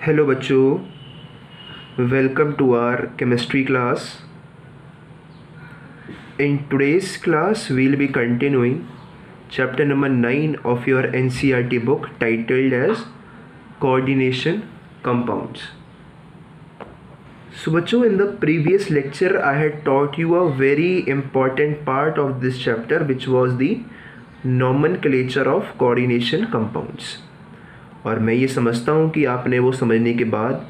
Hello बच्चों, welcome to our chemistry class. In today's class, we'll be continuing chapter number 9 of your NCERT book titled as Coordination Compounds. So बच्चों, in the previous lecture, I had taught you a very important part of this chapter, which was the nomenclature of coordination compounds. और मैं ये समझता हूँ कि आपने वो समझने के बाद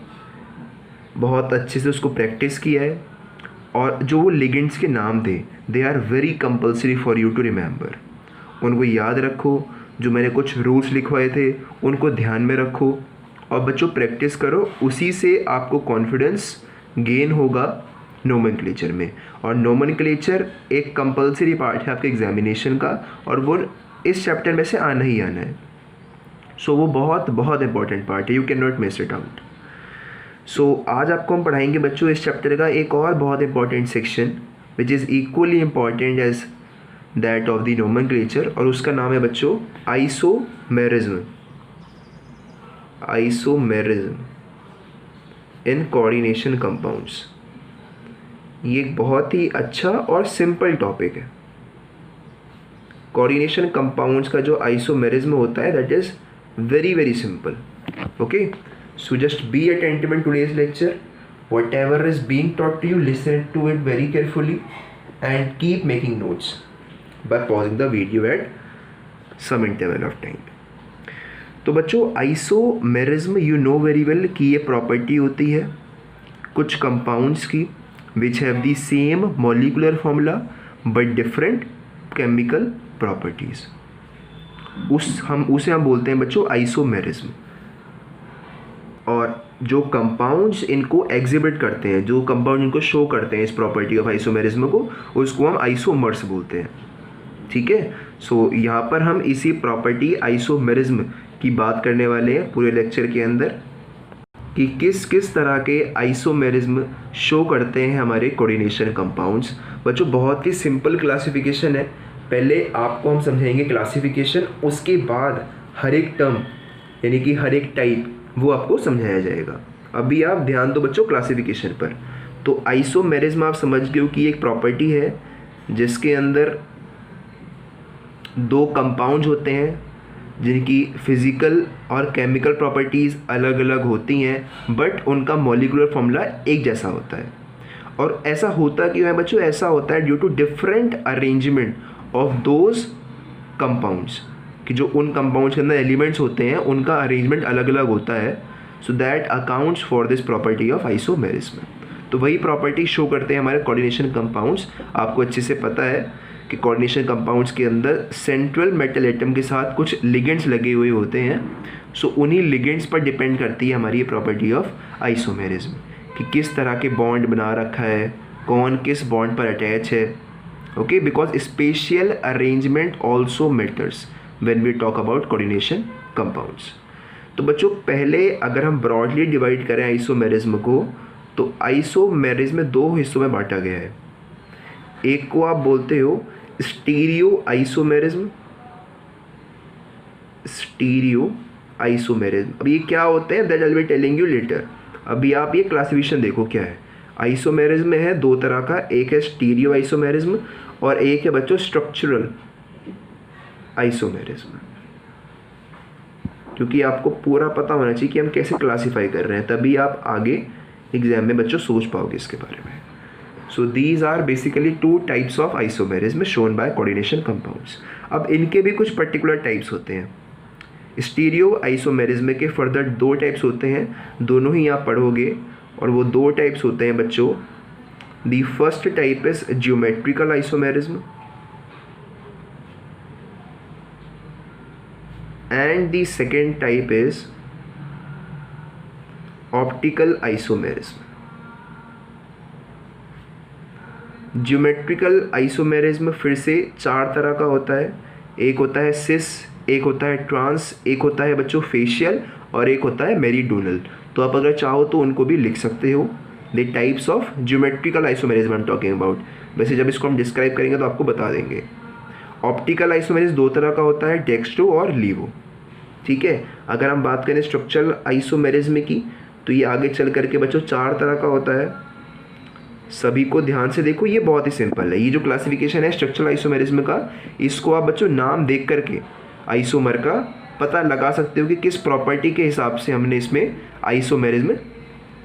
बहुत अच्छे से उसको प्रैक्टिस किया है. और जो वो लिगेंड्स के नाम थे, they are very compulsory for you to remember. उनको याद रखो. जो मैंने कुछ रूल्स लिखवाए थे उनको ध्यान में रखो और बच्चों प्रैक्टिस करो. उसी से आपको कॉन्फिडेंस गेन होगा नोमेनक्लेचर में. और नोमेनक्लेचर एक कंपल्सरी पार्ट है आपके एग्जामिनेशन का और वो इस चैप्टर में से आना ही आना है. सो वो बहुत बहुत इंपॉर्टेंट पार्ट है. You can not miss it out. So आज आपको हम पढ़ाएंगे बच्चों इस चैप्टर का एक और बहुत important section which is equally important as that of the nomenclature, और उसका नाम है बच्चों isomerism. Isomerism in coordination compounds. ये एक बहुत ही अच्छा और सिंपल टॉपिक है. कोऑर्डिनेशन कंपाउंड्स का जो आइसोमेरिज्म होता है that is very very simple. Okay, so just be attentive in today's lecture. Whatever is being taught to you, listen to it very carefully and keep making notes by pausing the video at some interval of time. तो बच्चों isomerism you know very well कि ये property होती है कुछ compounds की which have the same molecular formula but different chemical properties. उसे हम बोलते हैं बच्चों आइसोमेरिज्म. और जो कंपाउंड्स इनको एग्जिबिट करते हैं, जो कंपाउंड इनको शो करते हैं इस प्रॉपर्टी ऑफ आइसोमेरिज्म को, उसको हम आइसोमर्स बोलते हैं. ठीक है. सो यहाँ पर हम इसी प्रॉपर्टी आइसोमेरिज्म की बात करने वाले हैं पूरे लेक्चर के अंदर कि किस किस तरह के आइसोमेरिज्म शो करते हैं हमारे कोऑर्डिनेशन कंपाउंड्स. बच्चों बहुत ही सिंपल क्लासिफिकेशन है. पहले आपको हम समझाएंगे क्लासिफिकेशन, उसके बाद हर एक टर्म यानी कि हर एक टाइप वो आपको समझाया जाएगा. अभी आप ध्यान दो बच्चों क्लासिफिकेशन पर. तो आइसोमेरिज्म आप समझ गए हो कि एक प्रॉपर्टी है जिसके अंदर दो कंपाउंड्स होते हैं जिनकी फिज़िकल और केमिकल प्रॉपर्टीज़ अलग अलग होती हैं बट उनका मॉलिक्यूलर फॉर्मूला एक जैसा होता है. और ऐसा होता क्यों है बच्चों? ऐसा होता है due to different arrangement of those compounds, कि जो उन कंपाउंड्स के अंदर एलिमेंट्स होते हैं उनका अरेंजमेंट अलग अलग होता है. So that accounts for this property of isomerism. तो वही प्रॉपर्टी शो करते हैं हमारे कोऑर्डिनेशन कंपाउंड्स. आपको अच्छे से पता है कि कोऑर्डिनेशन कंपाउंड्स के अंदर सेंट्रल मेटल एटम के साथ कुछ लिगेंड्स लगे हुए होते हैं. सो उन्हीं लिगेंड्स पर डिपेंड करती है हमारी ये प्रॉपर्टी ऑफ आइसोमेरिज्म कि किस तरह के बॉन्ड बना रखा है, कौन किस बॉन्ड पर अटैच है. Okay, because spatial arrangement also matters when we talk about coordination compounds. तो बच्चों पहले अगर हम ब्रॉडली डिवाइड करें आइसोमेरिज्म को, तो आइसोमेरिज्म में दो हिस्सों में बांटा गया है. एक को आप बोलते हो स्टीरियो आइसोमेरिज्म. Stereo isomerism. अब ये क्या होते हैं that I will be telling you later. अभी आप ये क्लासिफिकेशन देखो क्या है. आइसोमेरिज्म में है दो तरह का, एक है स्टीरियो आइसोमेरिज्म और एक है बच्चों स्ट्रक्चरल आइसोमेरिज्म. क्योंकि आपको पूरा पता होना चाहिए कि हम कैसे क्लासीफाई कर रहे हैं, तभी आप आगे एग्जाम में बच्चों सोच पाओगे इसके बारे में. So these are basically two types of isomerism shown by coordination compounds. अब इनके भी कुछ पर्टिकुलर टाइप्स होते हैं. स्टीरियो आइसोमेरिज्म के फर्दर दो टाइप्स होते हैं, दोनों ही आप पढ़ोगे. और वो दो टाइप्स होते हैं बच्चों. The first type is geometrical isomerism and the second type is optical isomerism. Geometrical isomerism फिर से चार तरह का होता है. एक होता है सिस, एक होता है ट्रांस, एक होता है बच्चों फेशियल और एक होता है मेरीडोनल. तो आप अगर चाहो तो उनको भी लिख सकते हो. The types of geometrical isomerism I am talking about. वैसे जब इसको हम डिस्क्राइब करेंगे तो आपको बता देंगे. ऑप्टिकल आइसोमेरिज्म दो तरह का होता है, डेक्स्ट्रो और लीवो. ठीक है. अगर हम बात करें स्ट्रक्चरल आइसोमेरिज्म की, तो ये आगे चल करके बच्चों 4 तरह का होता है। सभी को ध्यान से देखो, ये बहुत ही सिंपल है। ये जो क्लासिफिकेशन है स्ट्रक्चरल आइसोमेरिज्म का, इसको आप बच्चों नाम देख करके आइसोमर का पता लगा सकते हो कि किस प्रॉपर्टी के हिसाब से हमने इसमें आइसोमेरिज्म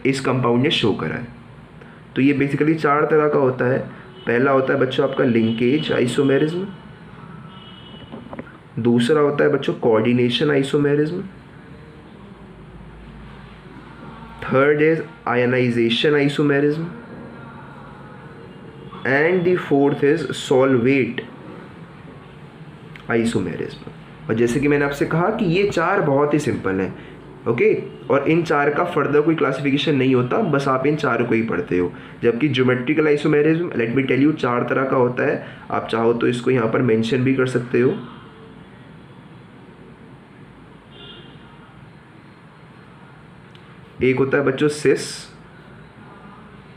इस कंपाउंड ने शो करा है। तो ये बेसिकली 4 तरह का होता है। पहला होता है बच्चों आपका लिंकेज आइसोमेरिज्म, दूसरा होता है बच्चों coordination isomerism, third is ionization isomerism, and the fourth is solvate isomerism. और जैसे कि मैंने आपसे कहा कि ये 4 बहुत ही सिंपल हैं, ओके। और इन 4 का फर्दर कोई क्लासिफिकेशन नहीं होता, बस आप इन 4 को ही पढ़ते हो। जबकि geometrical isomerism, let me tell you, 4 तरह का होता है। आप चाहो तो इसको यहाँ पर मेंशन भी कर सकते हो। एक होता है बच्चों सिस,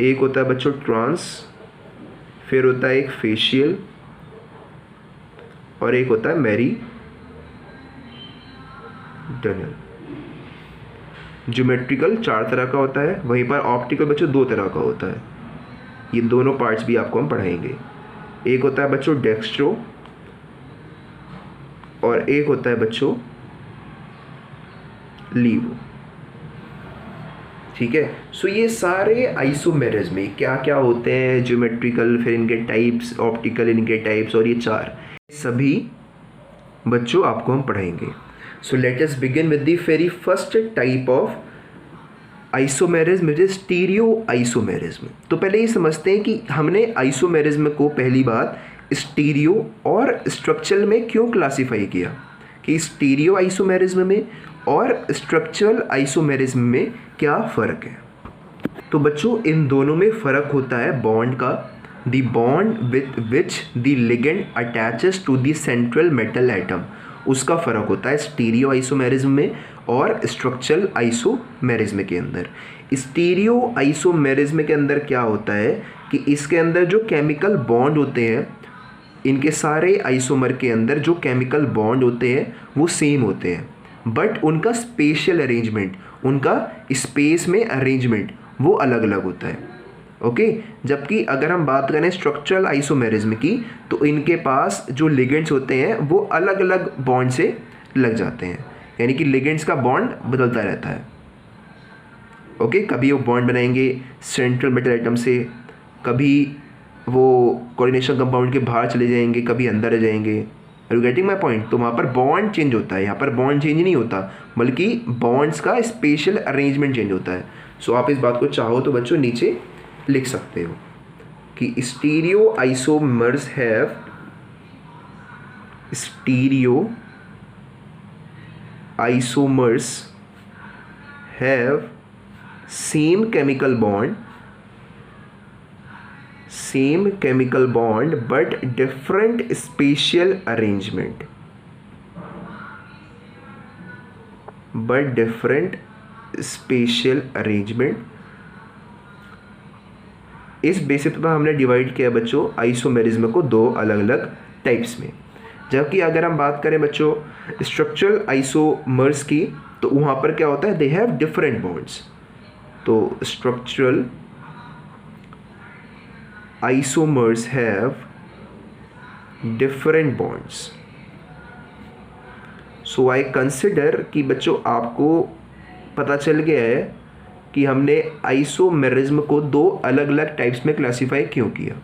एक होता है बच्चों ट्रांस, फिर होता है एक फेशियल, और एक होता है मेरिडियनल। ज्योमेट्रिकल 4 तरह का होता है, वहीं पर ऑप्टिकल बच्चों 2 तरह का होता है। ये दोनों पार्ट्स भी आपको हम पढ़ाएंगे। एक होता है बच्चों डेक्स्ट्रो, और एक होता है बच्चों लीवो, ठीक है। सो ये सारे आइसोमेरिज्म में क्या क्या होते हैं, ज्योमेट्रिकल, फिर इनके टाइप्स, ऑप्टिकल इनके टाइप्स, और ये 4 सभी बच्चों आपको हम पढ़ाएंगे। सो let us begin with the very first type of isomerism, which is stereo isomerism. तो पहले ये समझते हैं कि हमने आइसोमेरिज्म को पहली बात स्टीरियो और स्ट्रक्चरल में क्यों क्लासीफाई किया, कि स्टीरियो आइसोमेरिज्म में और स्ट्रक्चरल आइसोमेरिज्म में क्या फ़र्क है। तो बच्चों इन दोनों में फ़र्क होता है बॉन्ड का, the bond with which the ligand attaches to the central metal atom, उसका फ़र्क होता है स्टीरियो आइसोमेरिज्म में और स्ट्रक्चरल आइसोमेरिज्म के अंदर। स्टीरियो आइसोमेरिज्म के अंदर क्या होता है कि इसके अंदर जो केमिकल बॉन्ड होते हैं, इनके सारे आइसोमर के अंदर जो केमिकल बॉन्ड होते हैं वो सेम होते हैं, बट उनका स्पेशल अरेंजमेंट, उनका स्पेस में अरेंजमेंट वो अलग अलग होता है, ओके। जबकि अगर हम बात करें स्ट्रक्चरल आइसोमेरिज्म की, तो इनके पास जो लिगेंड्स होते हैं वो अलग अलग बॉन्ड से लग जाते हैं, यानी कि लिगेंड्स का बॉन्ड बदलता रहता है, ओके। कभी वो बॉन्ड बनाएंगे सेंट्रल मेटल एटम से, कभी वो कोऑर्डिनेशन कंपाउंड के बाहर चले जाएंगे, कभी अंदर आ जाएंगे। Are you getting my point? तो वहाँ पर बॉन्ड चेंज होता है, यहाँ पर बॉन्ड चेंज नहीं होता, बल्कि बॉन्ड्स का स्पेशल अरेंजमेंट चेंज होता है। सो आप इस बात को चाहो तो बच्चों नीचे लिख सकते हो कि stereo isomers have same chemical bond but different spatial arrangement, इस बेसिस पर हमने डिवाइड किया बच्चों आइसोमेरिज्म को 2 अलग अलग टाइप्स में। जबकि अगर हम बात करें बच्चों स्ट्रक्चरल आइसोमर्स की, तो वहाँ पर क्या होता है, दे हैव डिफरेंट बॉन्ड्स। तो structural isomers have different bonds. So I consider कि बच्चों आपको पता चल गया है कि हमने आइसोमेरिज्म को 2 अलग अलग टाइप्स में क्लासीफाई क्यों किया।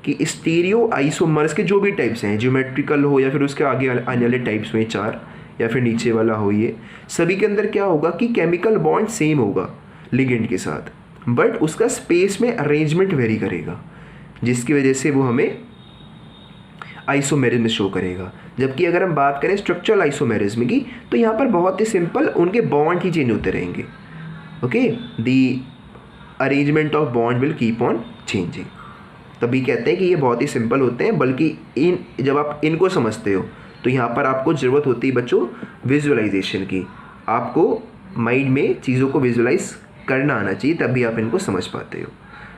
कि स्टीरियो आइसोमर्स के जो भी टाइप्स हैं, ज्योमेट्रिकल हो या फिर उसके आगे आने वाले टाइप्स में 4 या फिर नीचे वाला हो, ये सभी के अंदर क्या होगा कि केमिकल बॉन्ड सेम होगा लिगेंड के साथ, बट उसका स्पेस में अरेंजमेंट वेरी करेगा, जिसकी वजह से वो हमें आइसोमेरिज्म शो करेगा। जबकि अगर हम बात करें स्ट्रक्चरल आइसोमेरिज्म की, तो यहाँ पर बहुत ही सिंपल उनके बॉन्ड ही चेंज होते रहेंगे, okay. The arrangement of bond will keep on changing. तभी कहते हैं कि ये बहुत ही सिंपल होते हैं, बल्कि जब आप इनको समझते हो तो यहाँ पर आपको ज़रूरत होती है बच्चों विजुअलाइजेशन की। आपको माइंड में चीज़ों को विजुअलाइज करना आना चाहिए, तभी आप इनको समझ पाते हो।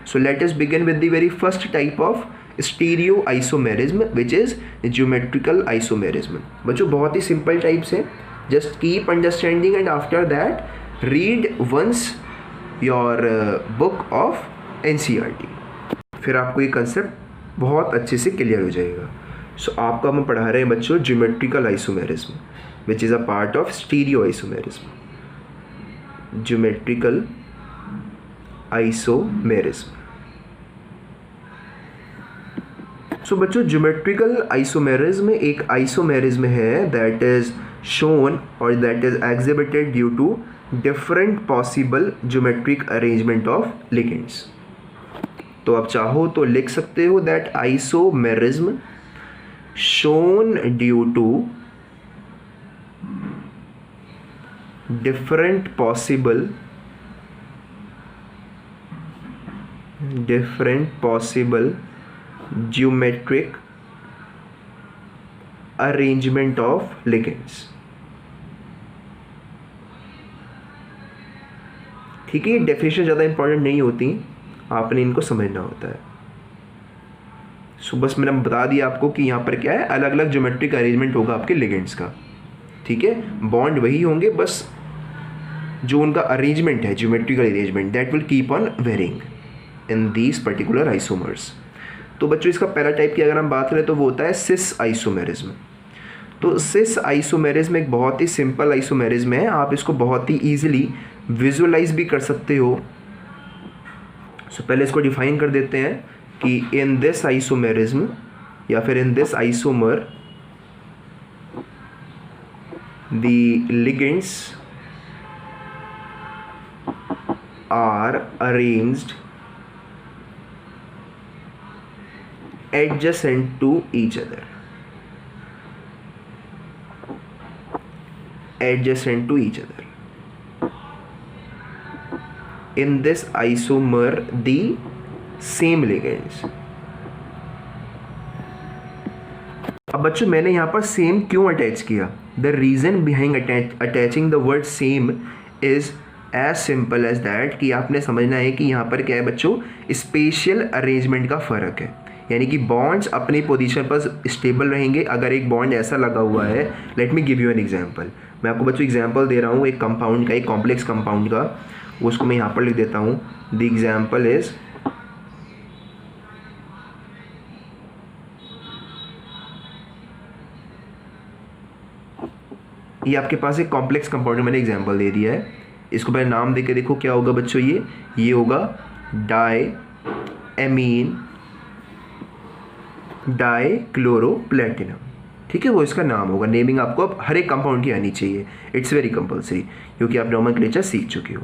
So let us begin with the very first type of stereo isomerism which is geometrical isomerism. बच्चों बहुत ही सिंपल टाइप्स हैं, just keep understanding and after that read once your book of NCERT। फिर आपको ये कंसेप्ट बहुत अच्छे से क्लियर हो जाएगा। सो आपको हम पढ़ा रहे हैं बच्चों geometrical isomerism which is a part of stereo isomerism. Geometrical isomerism. So बच्चों ज्योमेट्रिकल आइसोमेरिज्म एक आइसोमेरिज्म है दैट इज शोन और that is exhibited due to different possible geometric arrangement of ligands. तो आप चाहो तो लिख सकते हो that isomerism shown due to different possible geometric arrangement of ligands। ठीक है, ये डेफिनेशन ज़्यादा इंपॉर्टेंट नहीं होती, आपने इनको समझना होता है। सो बस मैंने बता दिया आपको कि यहाँ पर क्या है, अलग अलग ज्योमेट्रिक अरेंजमेंट होगा आपके लिगेंड्स का। ठीक है, बॉन्ड वही होंगे, बस जो उनका अरेंजमेंट है geometrical arrangement that will keep on varying in these particular isomers. तो बच्चों इसका पहला टाइप की अगर हम बात करें तो वो होता है सिस आइसोमेरिज्म। तो सिस आइसोमेरिज्म एक बहुत ही सिंपल आइसोमेरिज्म है, आप इसको बहुत ही ईजिली विजुअलाइज भी कर सकते हो। सो पहले इसको डिफाइन कर देते हैं कि इन दिस आइसोमेरिज्म या फिर in this isomer the ligands are arranged adjacent to each other, adjacent to each other in this isomer the same ligands। अब बच्चों मैंने यहाँ पर सेम क्यों अटैच किया? The reason behind attaching the word same is as simple as that कि आपने समझना है कि यहाँ पर क्या है बच्चों, स्पेशियल अरेंजमेंट का फ़र्क है। यानी कि बॉन्ड्स अपनी पोजीशन पर स्टेबल रहेंगे। अगर एक बॉन्ड ऐसा लगा हुआ है, late me give you an example. मैं आपको बच्चों एग्जांपल दे रहा हूँ एक कंपाउंड का, एक कॉम्प्लेक्स कंपाउंड का, उसको मैं यहाँ पर लिख देता हूँ। द एग्जाम्पल इज ये आपके पास एक कॉम्प्लेक्स कंपाउंड मैंने एग्जाम्पल दे दिया है। इसको पहले नाम देके देखो क्या होगा बच्चों, ये होगा डाईएमीन डाईक्लोरोप्लेटिनम। ठीक है, वो इसका नाम होगा। नेमिंग आपको अब हर एक कंपाउंड की आनी चाहिए, इट्स वेरी कंपलसरी, क्योंकि आप नोमेनक्लेचर सीख चुके हो।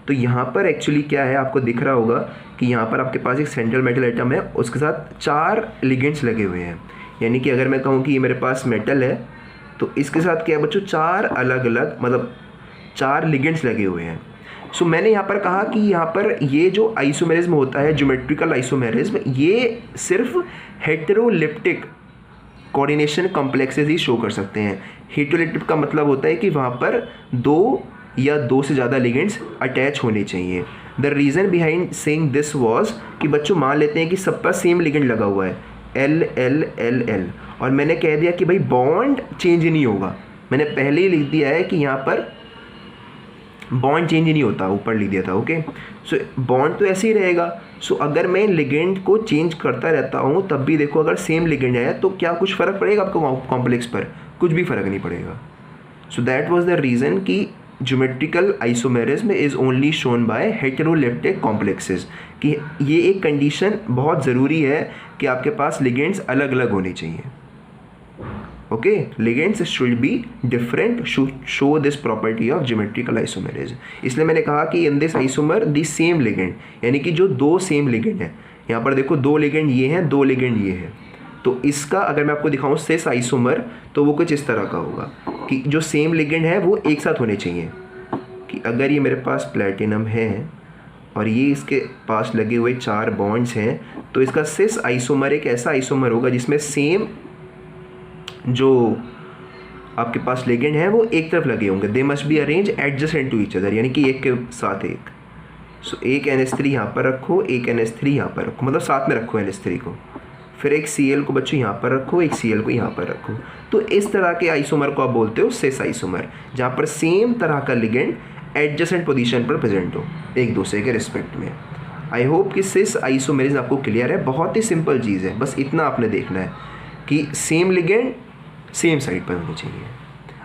तो यहाँ पर एक्चुअली क्या है, आपको दिख रहा होगा कि यहाँ पर आपके पास एक सेंट्रल मेटल एटम है, उसके साथ 4 लिगेंड्स लगे हुए हैं। यानी कि अगर मैं कहूँ कि ये मेरे पास मेटल है तो इसके साथ क्या है बच्चों, 4 अलग अलग मतलब 4 लिगेंड्स लगे हुए हैं। सो मैंने यहाँ पर कहा कि यहाँ पर ये जो आइसोमेरिज्म होता है, ज्योमेट्रिकल आइसोमेरिज्म, ये सिर्फ हेटेरोलिप्टिक कोऑर्डिनेशन कॉम्प्लेक्सेस ही शो कर सकते हैं। हेटेरोलिप्टिक का मतलब होता है कि वहाँ पर 2 या 2 से ज़्यादा लिगेंड्स अटैच होने चाहिए। The reason behind saying this was कि बच्चों मान लेते हैं कि सब पर सेम लिगेंड लगा हुआ है L, और मैंने कह दिया कि भाई बॉन्ड चेंज नहीं होगा। मैंने पहले ही लिख दिया है कि यहाँ पर बॉन्ड चेंज नहीं होता, ऊपर लिख दिया था। ओके, सो बॉन्ड तो ऐसे ही रहेगा। सो अगर मैं लिगेंड को चेंज करता रहता हूँ तब भी देखो अगर सेम लिगेंड आया तो क्या कुछ फ़र्क पड़ेगा आपको कॉम्प्लेक्स पर? कुछ भी फ़र्क नहीं पड़ेगा। So that was the reason कि geometrical isomerism is only shown by heteroleptic complexes, कि ये एक कंडीशन बहुत ज़रूरी है कि आपके पास लिगेंड्स अलग अलग होने चाहिए। Okay, ligands should be different, should show this property of geometrical isomerism. इसलिए मैंने कहा कि in this isomer the same ligand, यानी कि जो 2 सेम लिगेंड हैं, यहाँ पर देखो 2 लिगेंड ये हैं, 2 लिगेंड ये हैं। तो इसका अगर मैं आपको दिखाऊं सिस आइसोमर तो वो कुछ इस तरह का होगा कि जो सेम लिगेंड है वो एक साथ होने चाहिए। कि अगर ये मेरे पास प्लेटिनम है और ये इसके पास लगे हुए 4 बॉन्ड्स हैं, तो इसका सिस आइसोमर एक ऐसा आइसोमर होगा जिसमें सेम जो आपके पास लिगेंड है वो एक तरफ लगे होंगे। They must be arrange adjacent to each other, यानी कि एक के साथ एक। सो एक NH3 यहाँ पर रखो, एक NH3 यहाँ पर रखो, मतलब साथ में रखो NH3 को, फिर एक Cl को बच्चों यहाँ पर रखो, एक Cl को यहाँ पर रखो। तो इस तरह के आइसोमर को आप बोलते हो सिस आइसोमर, जहाँ पर सेम तरह का लिगेंड एडजेसेंट पोजीशन पर प्रेजेंट हो एक दूसरे के रिस्पेक्ट में। आई होप कि सिस आइसोमेरिज्म आपको क्लियर है। बहुत ही सिंपल चीज़ है, बस इतना आपने देखना है कि सेम लिगेंड सेम साइड पर होनी चाहिए।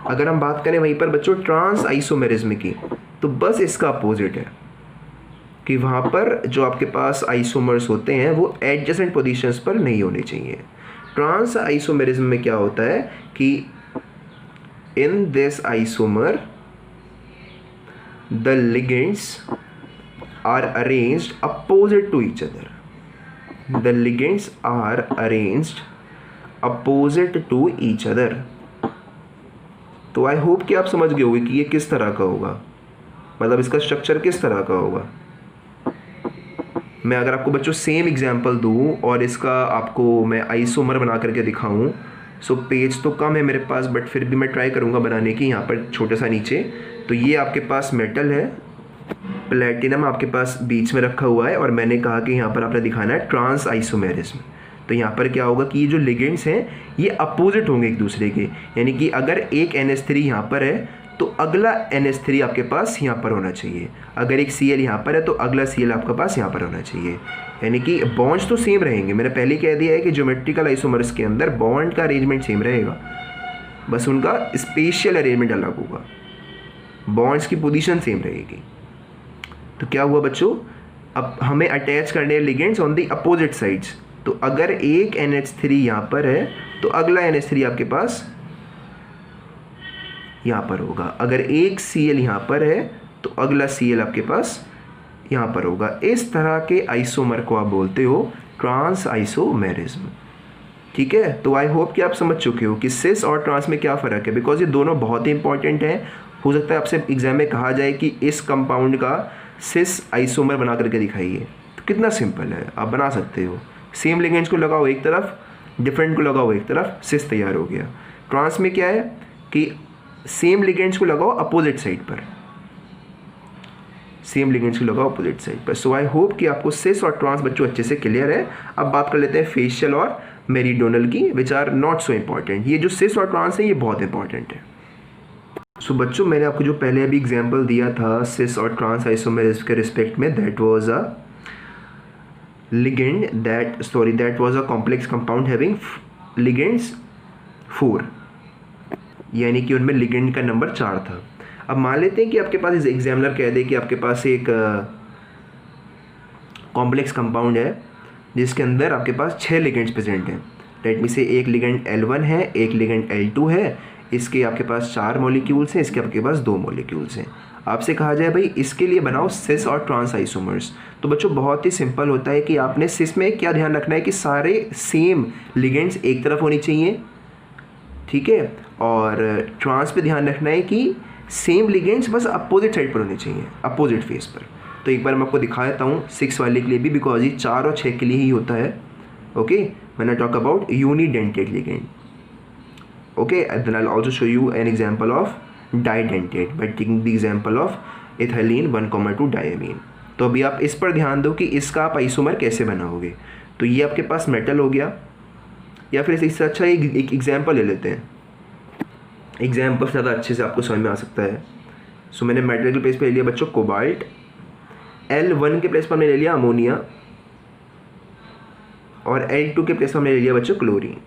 अगर हम बात करें वहीं पर बच्चों ट्रांस आइसोमेरिज्म की, तो बस इसका अपोजिट है कि वहाँ पर जो आपके पास आइसोमर्स होते हैं वो एडजेसेंट पोजीशंस पर नहीं होने चाहिए। ट्रांस आइसोमेरिज्म में क्या होता है कि in this isomer the ligands are arranged opposite to each other. The ligands are arranged opposite to each other. तो आई होप कि आप समझ गए होंगे कि ये किस तरह का होगा, मतलब इसका स्ट्रक्चर किस तरह का होगा। मैं अगर आपको बच्चों सेम एग्जांपल दूँ और इसका आपको मैं आइसोमर बना करके दिखाऊं, सो पेज तो कम है मेरे पास, बट फिर भी मैं ट्राई करूँगा बनाने की। यहाँ पर छोटा सा नीचे, तो ये आपके पास मेटल है, प्लेटिनम आपके पास बीच में रखा हुआ है, और मैंने कहा कि यहाँ पर आपने दिखाना है ट्रांस आइसोमेरिज्म। तो यहाँ पर क्या होगा कि ये जो लिगेंड्स हैं ये अपोजिट होंगे एक दूसरे के, यानी कि अगर एक NH3 यहाँ पर है तो अगला NH3 आपके पास यहाँ पर होना चाहिए। अगर एक Cl यहाँ पर है तो अगला Cl आपके पास यहाँ पर होना चाहिए, यानी कि बॉन्ड्स तो सेम रहेंगे। मैंने पहले कह दिया है कि ज्योमेट्रिकल आइसोमर्स के अंदर बॉन्ड का अरेंजमेंट सेम रहेगा, बस उनका स्पेशियल अरेंजमेंट अलग होगा, बॉन्ड्स की पोजीशन सेम रहेगी। तो क्या हुआ बच्चों, अब हमें अटैच करने हैं ligands on the opposite sides. तो अगर एक NH3 यहाँ पर है तो अगला NH3 आपके पास यहाँ पर होगा। अगर एक Cl यहाँ पर है तो अगला Cl आपके पास यहाँ पर होगा। इस तरह के आइसोमर को आप बोलते हो ट्रांस आइसोमेरिज्म। ठीक है, तो आई होप कि आप समझ चुके हो कि सिस और ट्रांस में क्या फ़र्क है, बिकॉज ये दोनों बहुत ही इंपॉर्टेंट हैं। हो सकता है आपसे एग्जाम में कहा जाए कि इस कंपाउंड का सिस आइसोमर बना करके दिखाइए, तो कितना सिंपल है, आप बना सकते हो। सेम लिगेंड्स को लगाओ एक तरफ, डिफरेंट को लगाओ एक तरफ, सिस तैयार हो गया। ट्रांस में क्या है कि सेम लिगेंड्स को लगाओ अपोजिट साइड पर, सेम लिगेंड्स को लगाओ अपोजिट साइड पर। सो आई होप कि आपको सिस और ट्रांस बच्चों अच्छे से क्लियर है। अब बात कर लेते हैं फेशियल और मेरिडोनल की, which are not so important. ये जो सिस और ट्रांस है ये बहुत इंपॉर्टेंट है। सो बच्चों मैंने आपको जो पहले अभी एग्जांपल दिया था सिस और ट्रांस आइसोमेरिज्म के रिस्पेक्ट में, that was a ligand that was a complex compound having ligands 4, यानी कि उनमें लिगेंड का नंबर 4 था। अब मान लेते हैं कि आपके पास इस एग्जामिनर कह दे कि आपके पास एक कॉम्प्लेक्स कंपाउंड है जिसके अंदर आपके पास 6 लिगेंड्स प्रेजेंट हैं। लेट मी से एक लिगेंड L1 है, एक लिगेंड L2 है, इसके आपके पास 4 मॉलिक्यूल्स हैं, इसके आपके पास 2 मॉलिक्यूल्स हैं। आपसे कहा जाए भाई इसके लिए बनाओ सिस और ट्रांस आइसोमर्स, तो बच्चों बहुत ही सिंपल होता है कि आपने सिस में क्या ध्यान रखना है कि सारे सेम लिगेंड्स एक तरफ होनी चाहिए, ठीक है, और ट्रांस पे ध्यान रखना है कि सेम लिगेंड्स बस अपोजिट साइड पर होने चाहिए, अपोजिट फेस पर। तो एक बार मैं आपको दिखा देता हूँ 6 वाले के लिए भी, बिकॉज ये 4 और 6 के लिए ही होता है। Okay, when I talk about unidentate ligand, okay, and then I'll also show you an example of didentate by taking the example of ethylene 1,2 diamine। तो अभी आप इस पर ध्यान दो कि इसका आप आइसोमर कैसे बनाओगे। तो ये आपके पास मेटल हो गया, या फिर इससे अच्छा एक एग्जाम्पल ले लेते हैं, एग्जाम्पल ज़्यादा अच्छे से आपको समझ में आ सकता है। सो मैंने मेटल के प्लेस पे ले लिया बच्चों कोबाल्ट, L1 के प्लेस पर हमने ले लिया अमोनिया, और L2 के प्लेस पर हमने ले लिया बच्चों क्लोरीन।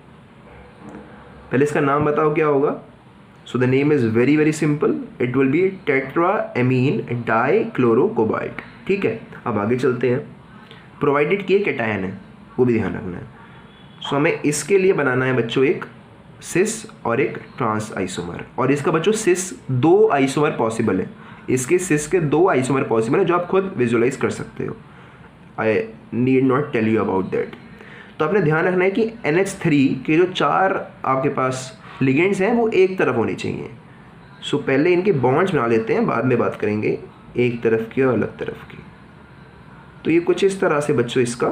पहले इसका नाम बताओ क्या होगा। So the name is very very simple, it will be tetraammine dichlorocobalt. ठीक है, अब आगे चलते हैं। प्रोवाइडेड कि ये कैटायन है, वो भी ध्यान रखना है। सो हमें इसके लिए बनाना है बच्चों एक सिस और एक ट्रांस आइसोमर, और इसका बच्चों सिस 2 आइसोमर पॉसिबल है, इसके सिस के 2 आइसोमर पॉसिबल है जो आप खुद विजुअलाइज कर सकते हो। I need not tell you about that. तो आपने ध्यान रखना है कि NH3 के जो 4 आपके पास लिगेंड्स हैं वो एक तरफ होने चाहिए। सो पहले इनके बॉन्ड्स बना लेते हैं, बाद में बात करेंगे एक तरफ की और अलग तरफ की। तो ये कुछ इस तरह से बच्चों इसका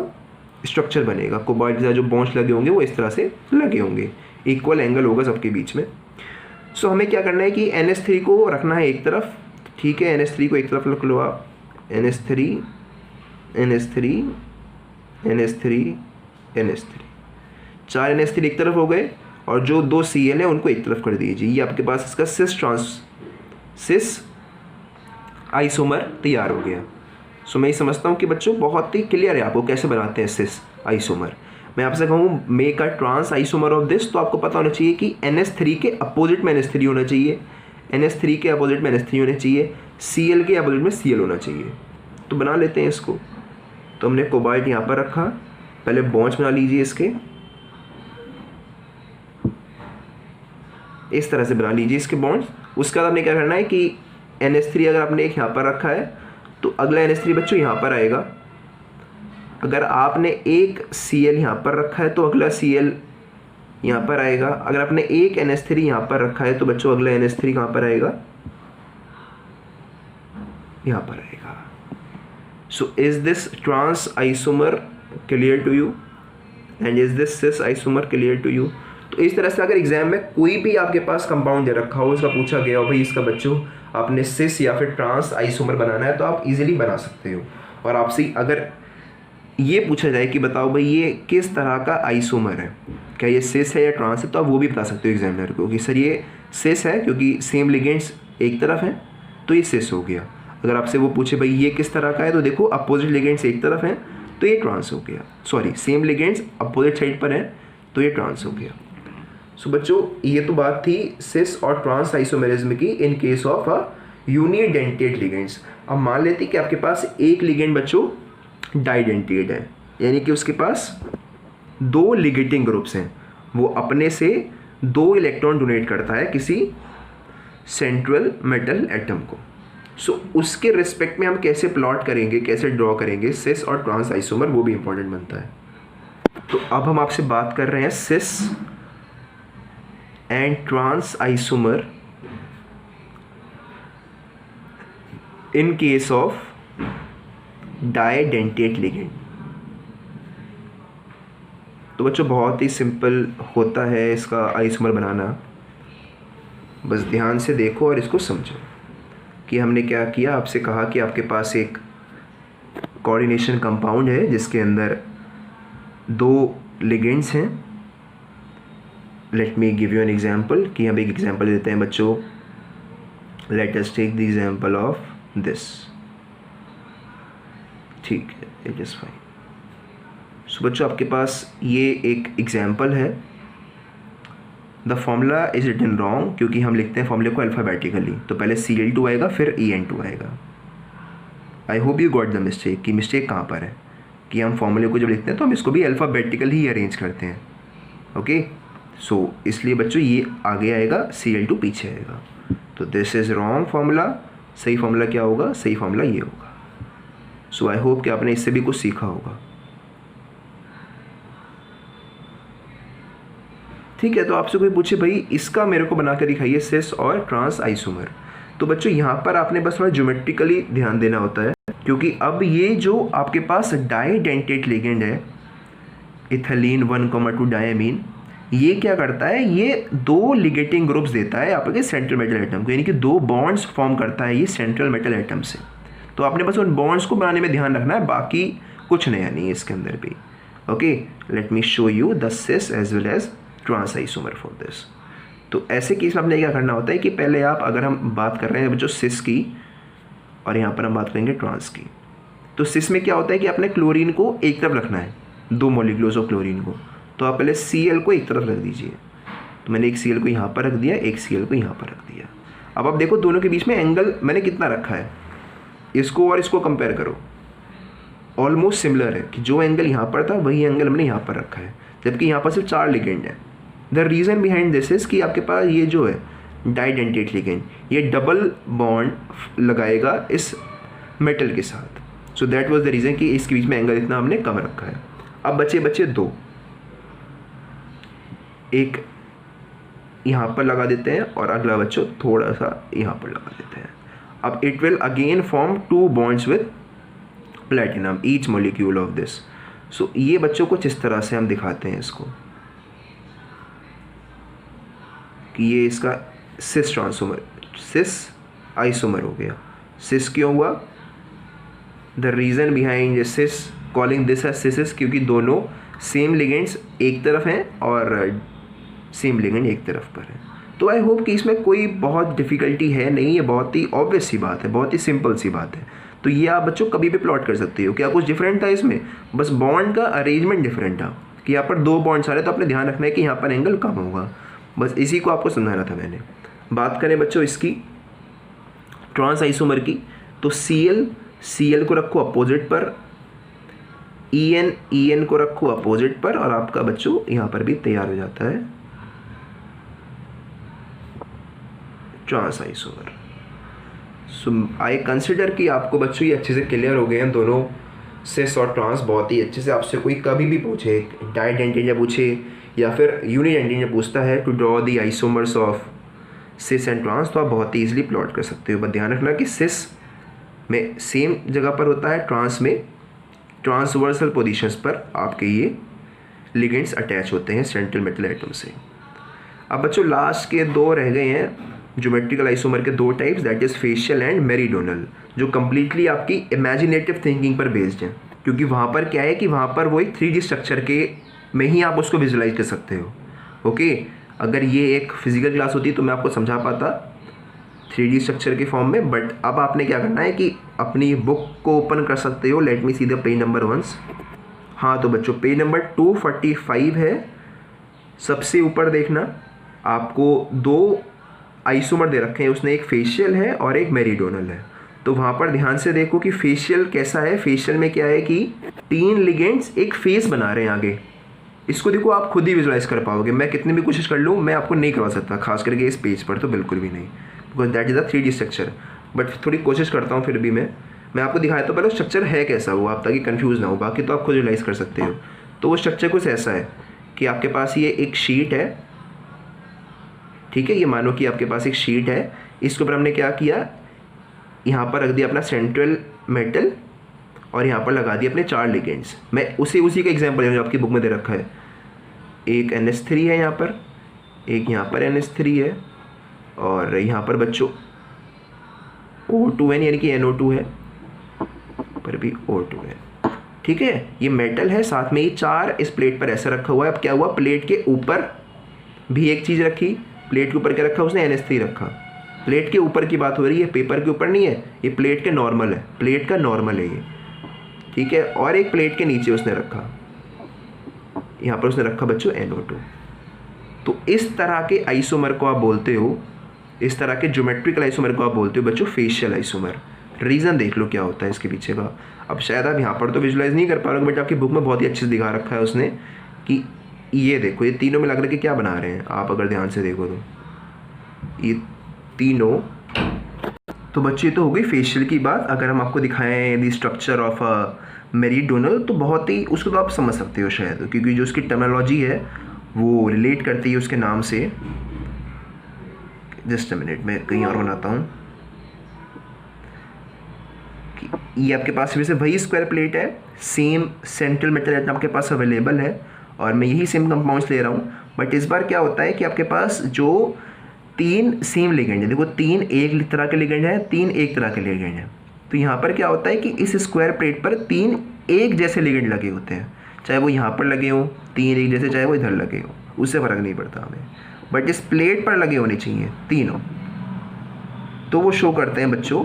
स्ट्रक्चर बनेगा। कोबाल्ट के साथ जो बॉन्ड्स लगे होंगे वो इस तरह से लगे होंगे, इक्वल एंगल होगा सबके बीच में। सो हमें क्या करना है कि NH3 को रखना है एक तरफ, ठीक है, NH3 को एक तरफ रख लो आप, NH3 NH3 NH3 NH3, 4 NH3 एक तरफ हो गए, और जो 2 Cl है उनको एक तरफ कर दीजिए। ये आपके पास इसका सिस आइसोमर तैयार हो गया। सो मैं ये समझता हूँ कि बच्चों बहुत ही क्लियर है आपको कैसे बनाते हैं सिस आइसोमर। मैं आपसे कहूँ make a trans isomer of this, तो आपको पता होना चाहिए कि NH3 के अपोजिट में NH3 होना चाहिए, NH3 के अपोजिट में NH3 होना चाहिए, Cl के अपोजिट में Cl होना चाहिए। तो बना लेते हैं इसको। तो हमने कोबाल्ट यहाँ पर रखा, पहले बॉन्ड्स बना लीजिए इसके, इस तरह से बना लीजिए इसके बॉन्ड्स। उसके बाद आपने क्या करना है कि NH3 अगर आपने एक यहाँ पर रखा है तो अगला NH3 बच्चों यहाँ पर आएगा। अगर आपने एक Cl यहाँ पर रखा है तो अगला Cl यहाँ पर आएगा। अगर आपने एक NH3 यहाँ पर रखा है तो बच्चों अगला NH3 कहाँ पर आएगा, यहाँ पर आएगा। So is this trans isomer clear to you and is this cis isomer clear to you. तो इस तरह से अगर एग्जाम में कोई भी आपके पास कंपाउंड दे रखा हो, इसका पूछा गया हो भाई इसका बच्चों आपने सिस या फिर ट्रांस आइसोमर बनाना है, तो आप इजीली बना सकते हो। और आपसे अगर ये पूछा जाए कि बताओ भाई ये किस तरह का आइसोमर है, क्या ये सिस है या ट्रांस है, तो आप वो भी बता सकते हो एग्जामिनर को कि सर ये सिस है क्योंकि सेम लिगेंड्स एक तरफ हैं तो ये सिस हो गया। अगर आपसे वो पूछे भाई ये किस तरह का है, तो देखो अपोजिट लिगेंड्स एक तरफ हैं तो ये ट्रांस हो गया, sorry same ligands opposite side पर हैं तो ये ट्रांस हो गया। सो बच्चों ये तो बात थी सिस और ट्रांस आइसोमेरिज्म की इन case of a unidentate ligands. अब मान लेते कि आपके पास एक लिगेंड बच्चों डाइडेंटेट है, यानी कि उसके पास दो लिगेटिंग ग्रुप्स हैं, वो अपने से 2 इलेक्ट्रॉन डोनेट करता है किसी सेंट्रल मेटल एटम को। सो उसके रिस्पेक्ट में हम कैसे प्लॉट करेंगे, कैसे ड्रॉ करेंगे सिस और ट्रांस आइसोमर, वो भी इंपॉर्टेंट बनता है। तो अब हम आपसे बात कर रहे हैं cis and trans isomer in case of didentate ligand. तो बच्चों बहुत ही सिंपल होता है इसका आइसोमर बनाना, बस ध्यान से देखो और इसको समझो कि हमने क्या किया। आपसे कहा कि आपके पास एक कोऑर्डिनेशन कंपाउंड है जिसके अंदर 2 लिगेंड्स हैं। Let me give you an example, कि हम एक एग्जांपल देते हैं बच्चों। Let us take the example of this, ठीक है, इट इज़ फाइन। सो बच्चों आपके पास ये एक एग्जांपल है। The formula is written wrong क्योंकि हम लिखते हैं फॉर्मूले को अल्फ़ाबेटिकली, तो पहले Cl2 आएगा फिर En2 आएगा। I hope you got the mistake, कि मिस्टेक कहाँ पर है, कि हम फॉर्मूले को जब लिखते हैं तो हम इसको भी अल्फ़ाबेटिकल ही अरेंज करते हैं। ओके, सो इसलिए बच्चों ये आगे आएगा, Cl2 पीछे आएगा। तो दिस इज़ रॉन्ग फार्मूला। सही फार्मूला क्या होगा, सही फार्मूला ये होगा। सो आई होप कि आपने इससे भी कुछ सीखा होगा। ठीक है, तो आपसे कोई पूछे भाई इसका मेरे को बना के दिखाइए सिस और ट्रांस आइसोमर, तो बच्चों यहाँ पर आपने बस थोड़ा ज्योमेट्रिकली ध्यान देना होता है, क्योंकि अब ये जो आपके पास डाइडेंटेट लिगेंड है इथिलीन 1,2 डायमीन, ये क्या करता है, ये 2 लिगेटिंग ग्रुप्स देता है आपके सेंट्रल मेटल एटम को, यानी कि 2 बॉन्ड्स फॉर्म करता है ये सेंट्रल मेटल एटम से। तो आपने बस उन बॉन्ड्स को बनाने में ध्यान रखना है, बाकी कुछ नया नहीं है इसके अंदर भी। Okay, let me show you the cis as well as trans isomer for this. तो ऐसे केस में आपने क्या करना होता है कि पहले आप, अगर हम बात कर रहे हैं बच्चों सिस की और यहाँ पर हम बात करेंगे ट्रांस की, तो सिस में क्या होता है कि आपने क्लोरीन को एक तरफ रखना है, 2 मॉलिक्यूल्स ऑफ क्लोरीन को, तो आप पहले Cl को एक तरफ रख दीजिए। तो मैंने एक Cl को यहाँ पर रख दिया, एक Cl को यहाँ पर रख दिया। अब आप देखो दोनों के बीच में एंगल मैंने कितना रखा है, इसको और इसको कंपेयर करो, ऑलमोस्ट सिमिलर है कि जो एंगल यहाँ पर था वही एंगल मैंने यहाँ पर रखा है, जबकि यहाँ पर सिर्फ 4 लिगेंड है। The reason behind this is कि आपके पास ये जो है डाइडेंटेट लिगेंड, ये डबल बॉन्ड लगाएगा इस मेटल के साथ। सो दैट वाज द रीज़न कि इसके बीच में एंगल इतना हमने कम रखा है। अब बचे 2, एक यहाँ पर लगा देते हैं और अगला बच्चों थोड़ा सा यहाँ पर लगा देते हैं। अब it will again form 2 bonds with platinum each molecule of this. सो ये बच्चों को जिस तरह से हम दिखाते हैं इसको कि ये इसका सिस ट्रांसोमर, सिस आइसोमर हो गया। सिस क्यों हुआ, the reason behind cis calling this as cis क्योंकि दोनों सेम लिगेंड्स एक तरफ हैं और सेम लिगेंड एक तरफ पर है। तो आई होप कि इसमें कोई बहुत डिफ़िकल्टी है नहीं, ये बहुत ही ऑब्वियस सी बात है, बहुत ही सिंपल सी बात है। तो ये आप बच्चों कभी भी प्लॉट कर सकते हो। क्या कुछ डिफरेंट था इसमें? बस बॉन्ड का अरेंजमेंट डिफरेंट था कि यहाँ पर 2 बॉन्ड्स आ रहे, तो आपने ध्यान रखना है कि यहाँ पर एंगल कम होगा। बस इसी को आपको समझाना था मैंने। बात करें बच्चों इसकी ट्रांस आइसोमर की, तो Cl को रखो अपोजिट पर, En को रखो अपोजिट पर, और आपका बच्चों यहाँ पर भी तैयार हो जाता है trans isomer. So I consider कि आपको बच्चों ये अच्छे से क्लियर हो गए हैं दोनों सिस और ट्रांस बहुत ही अच्छे से। आपसे कोई कभी भी पूछे, डाइडेंटिटी पूछे या फिर यूनिडेंटिटी पूछता है to draw the isomers of cis and trans, तो आप बहुत ही ईजिली प्लॉट कर सकते हो। बस ध्यान रखना कि सिस में सेम जगह पर होता है, ट्रांस में ट्रांसवर्सल पोजीशंस पर आपके ये लिगेंड्स अटैच होते हैं सेंट्रल मेटल एटम से। अब बच्चों लास्ट के 2 रह गए हैं ज्योमेट्रिकल आइसोमर के 2 types, that is facial and meridional, जो कम्प्लीटली आपकी इमेजिनेटिव थिंकिंग पर बेस्ड है। क्योंकि वहाँ पर क्या है कि वहाँ पर वही 3D स्ट्रक्चर के में ही आप उसको विजुलाइज कर सकते हो। ओके, अगर ये एक फिजिकल क्लास होती तो मैं आपको समझा पाता 3D स्ट्रक्चर के फॉर्म में, बट अब आपने क्या करना है कि अपनी बुक को ओपन कर सकते हो। Let me see the page number 1। हाँ, तो बच्चों पेज नंबर 245 है, सबसे ऊपर देखना, आपको 2 आइसोमर दे रखे हैं, उसने एक फेशियल है और एक मेरीडोनल है। तो वहाँ पर ध्यान से देखो कि फेशियल कैसा है। फेशियल में क्या है कि 3 लिगेंड्स एक फेस बना रहे हैं आगे। इसको देखो आप खुद ही विजुलाइज कर पाओगे, मैं कितनी भी कोशिश कर लूँ मैं आपको नहीं करवा सकता, खास करके इस पेज पर तो बिल्कुल भी नहीं, because that is a 3D structure. But थोड़ी कोशिश करता हूँ फिर भी मैं आपको दिखाया तो पहले स्ट्रक्चर है कैसा वो, आप ताकि कन्फ्यूज़ ना हो, बाकी तो आप खुद विजुलाइज कर सकते हो। तो वो स्ट्रक्चर कुछ ऐसा है कि आपके पास ये एक शीट है, ठीक है, ये मानो कि आपके पास एक शीट है, इसके ऊपर हमने क्या किया, यहाँ पर रख दिया अपना सेंट्रल मेटल और यहाँ पर लगा दिए अपने 4 लिगेंड्स। मैं उसी का एग्जांपल जो आपकी बुक में दे रखा है, एक NH3 है यहाँ पर, एक यहाँ पर NH3 है, और यहाँ पर बच्चों O2N यानी कि NO2 है, पर भी O2 है, ठीक है। ये मेटल है, साथ में ये 4 इस प्लेट पर ऐसा रखा हुआ है। अब क्या हुआ, प्लेट के ऊपर भी एक चीज़ रखी, प्लेट के ऊपर क्या रखा, उसने NH3 रखा। प्लेट के ऊपर की बात हो रही है, पेपर के ऊपर नहीं है, ये प्लेट के नॉर्मल है, प्लेट का नॉर्मल है ये, ठीक है। और एक प्लेट के नीचे उसने रखा, यहाँ पर उसने रखा बच्चों NO2। तो इस तरह के आइसोमर को आप बोलते हो, इस तरह के ज्योमेट्रिकल आइसोमर को आप बोलते हो बच्चों फेशियल आइसोमर। रीज़न देख लो क्या होता है इसके पीछे का। अब शायद आप यहाँ पर तो विजुलाइज नहीं कर पा रहे हो, बट आपकी बुक में बहुत ही अच्छे से दिखा रखा है उसने कि ये देखो, ये तीनों में लग रहा है कि क्या बना रहे हैं। आप अगर ध्यान से देखो तो ये तीनों, तो बच्चे तो हो गई फेशियल की बात। अगर हम आपको दिखाएं द स्ट्रक्चर ऑफ मेरीडोनल, तो बहुत ही उसको तो आप समझ सकते हो शायद, क्योंकि जो उसकी टर्मिनोलॉजी है वो रिलेट करती है उसके नाम से। जस्ट अ मिनट, मैं कहीं और बनाता हूँ कि ये आपके पास फिर से वही स्क्वायर प्लेट है, सेम सेंट्रल मेटल एटम आपके पास अवेलेबल है, और मैं यही सेम कंपाउंड्स ले रहा हूँ। बट इस बार क्या होता है कि आपके पास जो 3 सेम लिगेंड है, देखो 3 एक तरह के लिगेंड है, 3 एक तरह के लिगेंड है। तो यहाँ पर क्या होता है कि इस स्क्वायर प्लेट पर 3 एक जैसे लिगेंड लगे होते हैं, चाहे वो यहाँ पर लगे हों 3 एक जैसे, चाहे वो इधर लगे हों, उससे फ़र्क नहीं पड़ता हमें, बट इस प्लेट पर लगे होने चाहिए तीनों। तो वो शो करते हैं बच्चों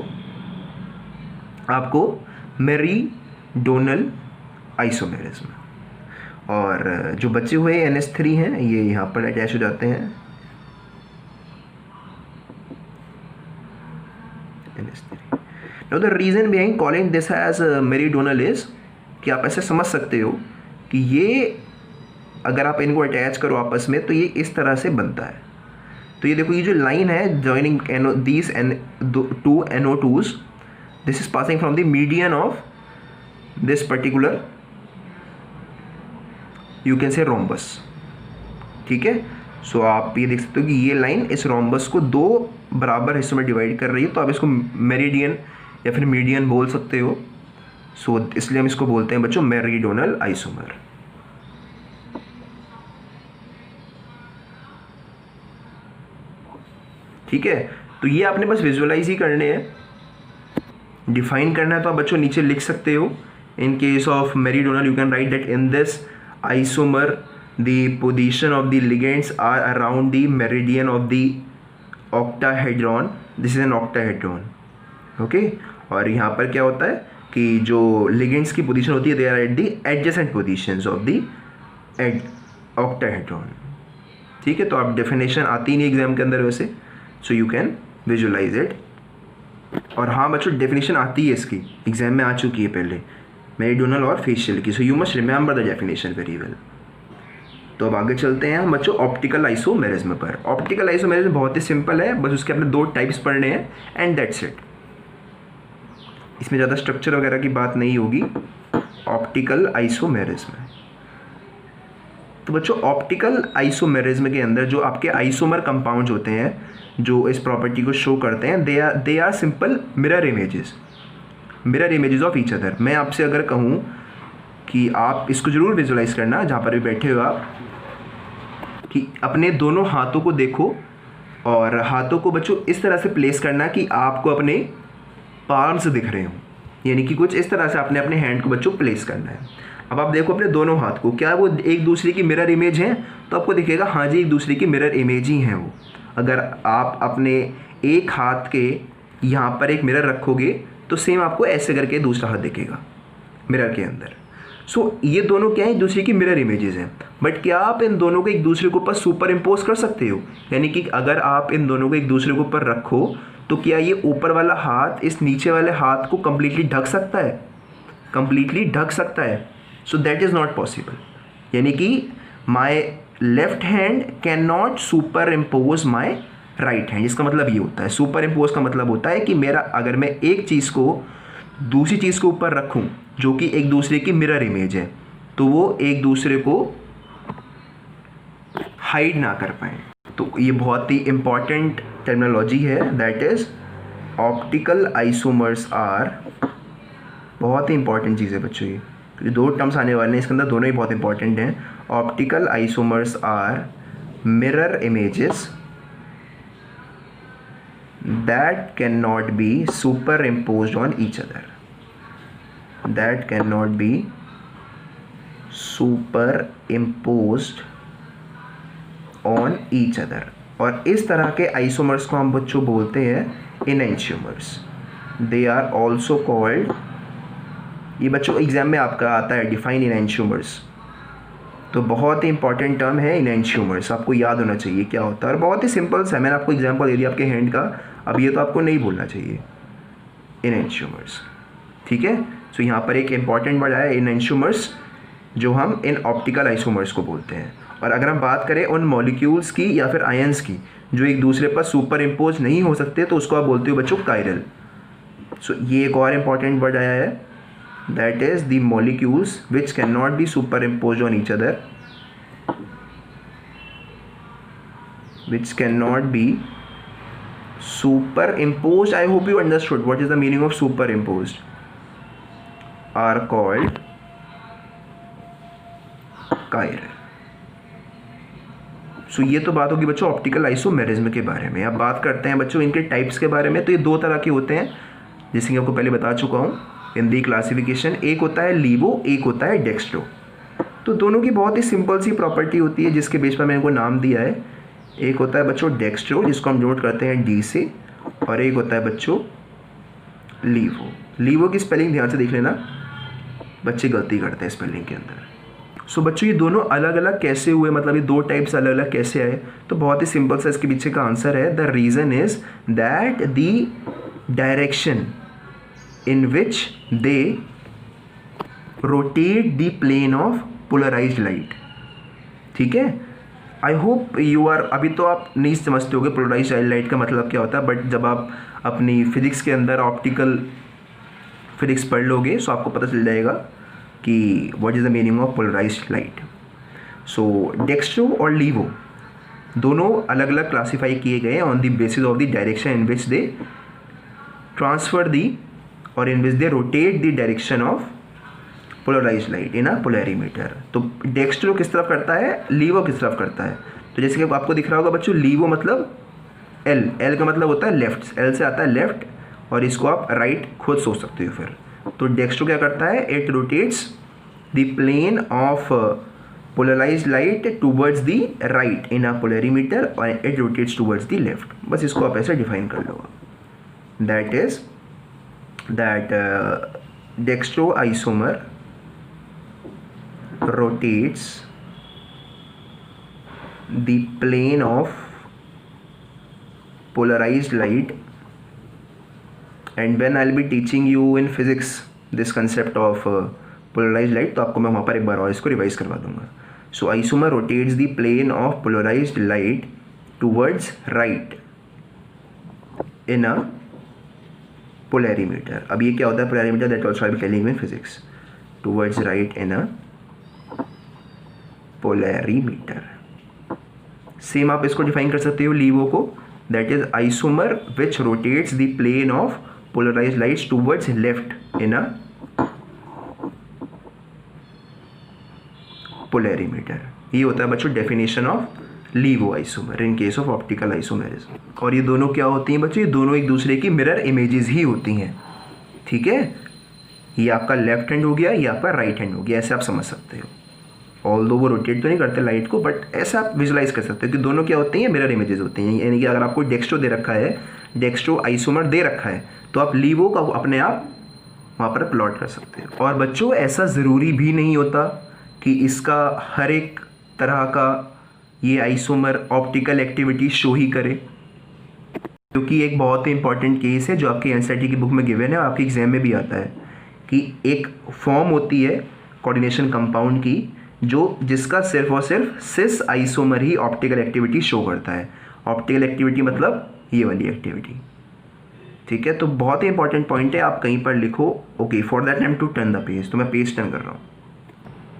आपको मेरीडोनल आइसोमेरिज्म। और जो बचे हुए NH3 हैं ये यहाँ पर अटैच हो जाते हैं NH3। Now the reason behind calling this as meridional इज कि आप ऐसे समझ सकते हो कि ये अगर आप इनको अटैच करो आपस में तो ये इस तरह से बनता है। तो ये देखो, ये जो लाइन है joining these two NO2s, this is passing from the median of this particular you can say rhombus, ठीक है। सो आप ये देख सकते हो कि ये लाइन इस रोम्बस को 2 बराबर हिस्सों में डिवाइड कर रही है, तो आप इसको मेरिडियन या फिर मीडियन बोल सकते हो। सो इसलिए हम इसको बोलते हैं बच्चों मेरीडोनल आइसोमर। ठीक है, तो ये आपने बस विजुअलाइज ही करने हैं, डिफाइन करना है तो आप बच्चों नीचे लिख सकते हो। इन case of meridional you can write that in this isomer the position of the ligands are around the meridian of the octahedron. This is an octahedron. Okay और यहाँ पर क्या होता है कि जो लिगेंड्स की पोजीशन होती है they are at the adjacent positions of the octahedron. ठीक है, तो आप डेफिनेशन आती नहीं एग्जाम के अंदर वैसे, so you can visualize it. और हाँ बच्चों, डेफिनेशन आती है इसकी, एग्जाम में आ चुकी है पहले, मेरिडियोनल और फेशियल की. So you must remember the definition very well. तो अब आगे चलते हैं हम बच्चों ऑप्टिकल आइसोमेरिज्म पर. ऑप्टिकल आइसोमेरिज्म बहुत ही सिंपल है, बस उसके अपने 2 टाइप्स पढ़ने हैं एंड दैट्स इट. इसमें ज़्यादा स्ट्रक्चर वगैरह की बात नहीं होगी. Optical isomerism. तो बच्चों ऑप्टिकल आइसोमेरिज्म के अंदर जो आपके आइसोमर कंपाउंड्स होते हैं जो इस प्रॉपर्टी को शो करते हैं, they are simple mirror images of each other. मैं आपसे अगर कहूँ कि आप इसको ज़रूर विजुलाइज करना जहाँ पर भी बैठे हो आप, कि अपने दोनों हाथों को देखो और हाथों को बच्चों इस तरह से प्लेस करना कि आपको अपने पाल्म्स दिख रहे हो, यानी कि कुछ इस तरह से आपने अपने हैंड को बच्चों प्लेस करना है. अब आप देखो अपने दोनों हाथ को, क्या वो एक दूसरे की मिरर इमेज हैं? तो आपको दिखेगा हाँ जी एक दूसरे की मिरर इमेज ही हैं वो. अगर आप अपने एक हाथ के यहाँ पर एक मिरर रखोगे तो सेम आपको ऐसे करके दूसरा हाथ दिखेगा मिरर के अंदर. सो ये दोनों क्या है, एक दूसरे की मिरर इमेजेस हैं. बट क्या आप इन दोनों को एक दूसरे के ऊपर सुपर इम्पोज कर सकते हो? यानी कि अगर आप इन दोनों को एक दूसरे के ऊपर रखो तो क्या ये ऊपर वाला हाथ इस नीचे वाले हाथ को कम्प्लीटली ढक सकता है? कम्प्लीटली ढक सकता है? So that is not possible. यानी कि my left hand can not super impose my right hand. इसका मतलब ये होता है, सुपर इम्पोज का मतलब होता है कि मेरा अगर मैं एक चीज़ को दूसरी चीज़ के ऊपर रखूं जो कि एक दूसरे की मिरर इमेज है तो वो एक दूसरे को हाइड ना कर पाए. तो ये बहुत ही इम्पॉर्टेंट टर्मिनोलॉजी है, that is optical isomers are. बहुत ही इंपॉर्टेंट चीज़ है बच्चों. ये 2 टर्म्स आने वाले हैं, इसके अंदर दोनों ही बहुत इंपॉर्टेंट हैं. Optical isomers are mirror images that cannot be superimposed on each other. That cannot be superimposed on each other. और इस तरह के आइसोमर्स को हम बच्चों बोलते हैं इनैंशियोमर्स. They are also called, ये बच्चों एग्जाम में आपका आता है डिफाइन इनैंशियोमर्स. तो बहुत ही इंपॉर्टेंट टर्म है इनैंशियोमर्स, आपको याद होना चाहिए क्या होता है. और बहुत ही सिंपल सा, मैंने आपको एग्जांपल दे दिया आपके हैंड का, अब ये तो आपको नहीं भूलना चाहिए इनैंशियोमर्स. ठीक है, सो यहाँ पर एक इंपॉर्टेंट वर्ड आया इनैंशियोमर्स जो हम इन ऑप्टिकल आइसोमर्स को बोलते हैं. और अगर हम बात करें उन मॉलिक्यूल्स की या फिर आयंस की जो एक दूसरे पर सुपर इम्पोज नहीं हो सकते तो उसको आप बोलते हो बच्चों कायरल. सो ये एक और इम्पॉर्टेंट वर्ड आया है, that is the molecules which cannot be superimposed on each other, which cannot be superimposed. I hope you understood what is the meaning of superimposed. Are called chiral. सो ये तो बात होगी बच्चों ऑप्टिकल आइसोमेरिज्म के बारे में. अब बात करते हैं बच्चों इनके टाइप्स के बारे में. तो ये 2 तरह के होते हैं जैसे कि आपको पहले बता चुका हूँ इन दी क्लासिफिकेशन. एक होता है लीवो, एक होता है डेक्स्ट्रो. तो दोनों की बहुत ही सिंपल सी प्रॉपर्टी होती है जिसके बेस पर मैंने इनको नाम दिया है. एक होता है बच्चों डेक्स्ट्रो जिसको हम नोट करते हैं डी से, और एक होता है बच्चों लीवो. लीवो की स्पेलिंग ध्यान से देख लेना, बच्चे गलती करते हैं स्पेलिंग के अंदर. सो बच्चों ये दोनों अलग अलग कैसे हुए, मतलब ये 2 टाइप्स अलग अलग कैसे आए? तो बहुत ही सिंपल सा इसके पीछे का आंसर है, the reason is that the direction in which they rotate the plane of polarized light. ठीक है, आई होप यू आर, अभी तो आप नहीं समझते होगे पोलराइज्ड लाइट का मतलब क्या होता है, बट जब आप अपनी फिजिक्स के अंदर ऑप्टिकल फिजिक्स पढ़ लोगे सो आपको पता चल जाएगा कि what is the meaning of polarized light. So dextro और लीवो दोनों अलग अलग क्लासीफाई किए गए on the basis of the direction in which they transfer दी और in which they rotate the direction of polarized light in a polarimeter. तो dextro किस तरफ करता है, लीवो किस तरफ करता है. तो जैसे कि आपको दिख रहा होगा बच्चों, लीवो मतलब एल, एल का मतलब होता है लेफ्ट, एल से आता है लेफ्ट, और इसको आप राइट खुद सोच सकते हो फिर. तो डेक्स्ट्रो क्या करता है, it rotates the plane of polarized light towards the right in a polarimeter और it rotates towards the left. बस इसको आप ऐसे डिफाइन कर लो, that is that dextro isomer rotates the plane of polarized light, and when I'll be teaching you in physics this concept of polarized light, तो आपको मैं वहाँ पर एक बार और इसको रिवाइज करवा दूंगा। So isomer rotates the plane of polarized light towards right in a polarimeter। अब ये क्या होता है polarimeter, that also I'll be telling you in physics, towards right in a polarimeter. Same आप इसको डिफाइन कर सकते हो लीवो को, that is isomer which rotates the plane of polarized lights towards left in a polarimeter. ये होता है बच्चों definition of laevo isomer in case of optical isomerism. और ये दोनों क्या होती हैं बच्चों, ये दोनों एक दूसरे की मिरर इमेजेस ही होती हैं, ठीक है। ये आपका लेफ्ट हैंड हो गया, ये आपका राइट हैंड हो गया, ऐसे आप समझ सकते हो। ऑल्दो वो रोटेट तो नहीं करते लाइट को, बट ऐसा आप विजुलाइज कर सकते हो कि दोनों क्या होती हैं, मिरर इमेजेस होती हैं। यानी कि अगर आपको डेक्स्ट्रो दे रखा है, डेक्स्ट्रो आइसोमर दे रखा है, तो आप लीवो का अपने आप वहाँ पर प्लॉट कर सकते हो। और बच्चों ऐसा ज़रूरी भी नहीं होता कि इसका हर एक तरह का ये आइसोमर ऑप्टिकल एक्टिविटी शो ही करे, क्योंकि एक बहुत ही इंपॉर्टेंट केस है जो आपकी एनसीईआरटी की बुक में गिवन है और आपके एग्जाम में भी आता है कि एक फॉर्म होती है कोऑर्डिनेशन कंपाउंड की जिसका सिर्फ और सिर्फ सिस आइसोमर ही ऑप्टिकल एक्टिविटी शो करता है। ऑप्टिकल एक्टिविटी मतलब ये वाली एक्टिविटी, ठीक है। तो बहुत ही इंपॉर्टेंट पॉइंट है, आप कहीं पर लिखो। Okay, for that time to turn the page, तो मैं पेज टर्न कर रहा हूँ।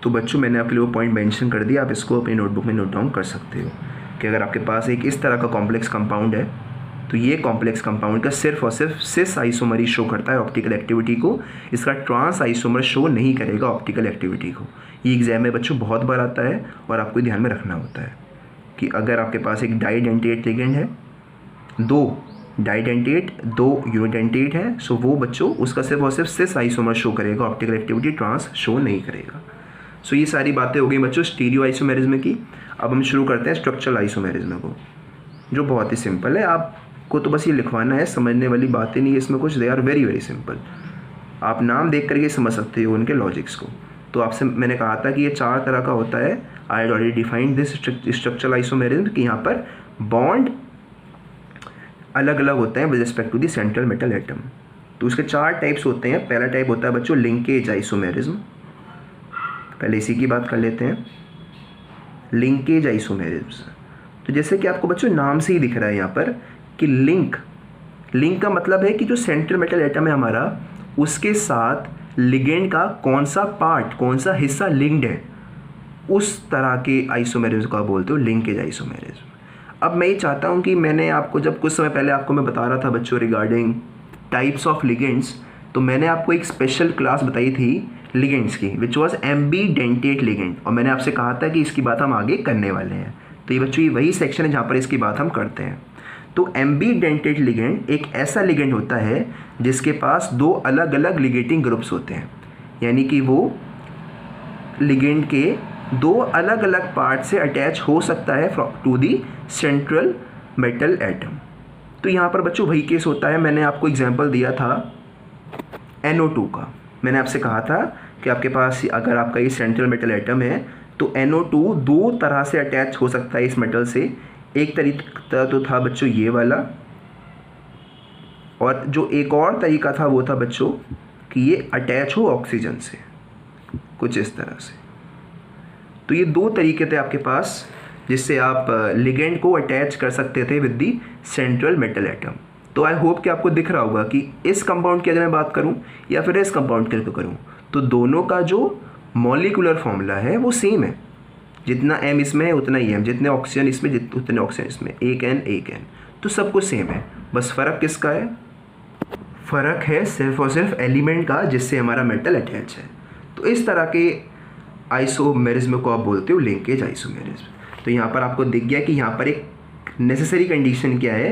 तो बच्चों मैंने आपके लिए वो पॉइंट मेंशन कर दिया, आप इसको अपनी नोटबुक में नोट डाउन कर सकते हो कि अगर आपके पास एक इस तरह का कॉम्प्लेक्स कंपाउंड है, तो ये कॉम्प्लेक्स कंपाउंड का सिर्फ और सिर्फ सिस आइसोमर ही शो करता है ऑप्टिकल एक्टिविटी को, इसका ट्रांस आइसोमर शो नहीं करेगा ऑप्टिकल एक्टिविटी को। ये एग्जाम में बच्चों बहुत बार आता है और आपको ध्यान में रखना होता है कि अगर आपके पास एक डाइडेंटेट लिगेंड है, दो डाइडेंटेट दो यूनिडेंटेट है, सो वो बच्चों उसका सिर्फ और सिर्फ सिस आइसोमर शो करेगा, ऑप्टिकल एक्टिविटी ट्रांस शो नहीं करेगा। सो ये सारी बातें हो गई बच्चों स्टीरियो आइसोमेरिज्म की। अब हम शुरू करते हैं स्ट्रक्चरल आइसोमेरिज्म को, जो बहुत ही सिंपल है। आपको तो बस ये लिखवाना है, समझने वाली बातें नहीं है इसमें कुछ, they are very very simple. आप नाम देख करके समझ सकते हो उनके लॉजिक्स को। तो आपसे मैंने कहा था कि ये चार तरह का होता है। I had already defined this structural isomerism कि यहाँ पर बॉन्ड अलग अलग होते हैं with respect to the central metal atom. तो उसके चार टाइप्स होते हैं। पहला टाइप होता है बच्चों लिंकेज आइसोमेरिज्म। पहले इसी की बात कर लेते हैं, लिंकेज आइसोमेरिज्म। तो जैसे कि आपको बच्चों नाम से ही दिख रहा है यहाँ पर कि लिंक का मतलब है कि जो सेंट्रल मेटल एटम है हमारा, उसके साथ लिगेंड का कौन सा पार्ट, कौन सा हिस्सा लिंक्ड है, उस तरह के आइसोमेरिज्म का बोलते हो लिंकेज आइसोमेरिज्म। अब मैं ये चाहता हूँ कि मैंने आपको जब कुछ समय पहले आपको मैं बता रहा था बच्चों रिगार्डिंग टाइप्स ऑफ लिगेंड्स, तो मैंने आपको एक स्पेशल क्लास बताई थी लिगेंड्स की, विच वॉज एम्बीडेंटेट लिगेंड, और मैंने आपसे कहा था कि इसकी बात हम आगे करने वाले हैं। तो ये बच्चों ये वही सेक्शन है जहाँ पर इसकी बात हम करते हैं। तो एम्बीडेंटेट लिगेंड एक ऐसा लिगेंड होता है जिसके पास दो अलग अलग लिगेटिंग ग्रुप्स होते हैं, यानी कि वो लिगेंड के दो अलग अलग पार्ट से अटैच हो सकता है to the central metal atom. तो यहाँ पर बच्चों वही केस होता है। मैंने आपको एग्जांपल दिया था NO2 का। मैंने आपसे कहा था कि आपके पास अगर आपका ये सेंट्रल मेटल एटम है तो NO2 दो तरह से अटैच हो सकता है इस मेटल से। एक तरीका तो था बच्चों ये वाला, और जो एक और तरीका था वो था बच्चों कि ये अटैच हो ऑक्सीजन से, कुछ इस तरह से। तो ये दो तरीके थे आपके पास जिससे आप लिगेंड को अटैच कर सकते थे with the central metal atom. तो आई होप कि आपको दिख रहा होगा कि इस कंपाउंड की अगर मैं बात करूं या फिर इस कंपाउंड की करूं, तो दोनों का जो मॉलिक्यूलर फॉर्मूला है वो सेम है। जितना M इसमें है उतना ही M, जितने ऑक्सीजन इसमें उतने ऑक्सीजन इसमें, एक N, तो सब कुछ सेम है। बस फ़र्क किसका है? फ़र्क है सिर्फ और सिर्फ एलिमेंट का जिससे हमारा मेटल अटैच है। तो इस तरह के आइसोमेरिज्म को आप बोलते हो लिंकेज आइसोमेरिज्म। तो यहाँ पर आपको दिख गया कि यहाँ पर एक नेसेसरी कंडीशन क्या है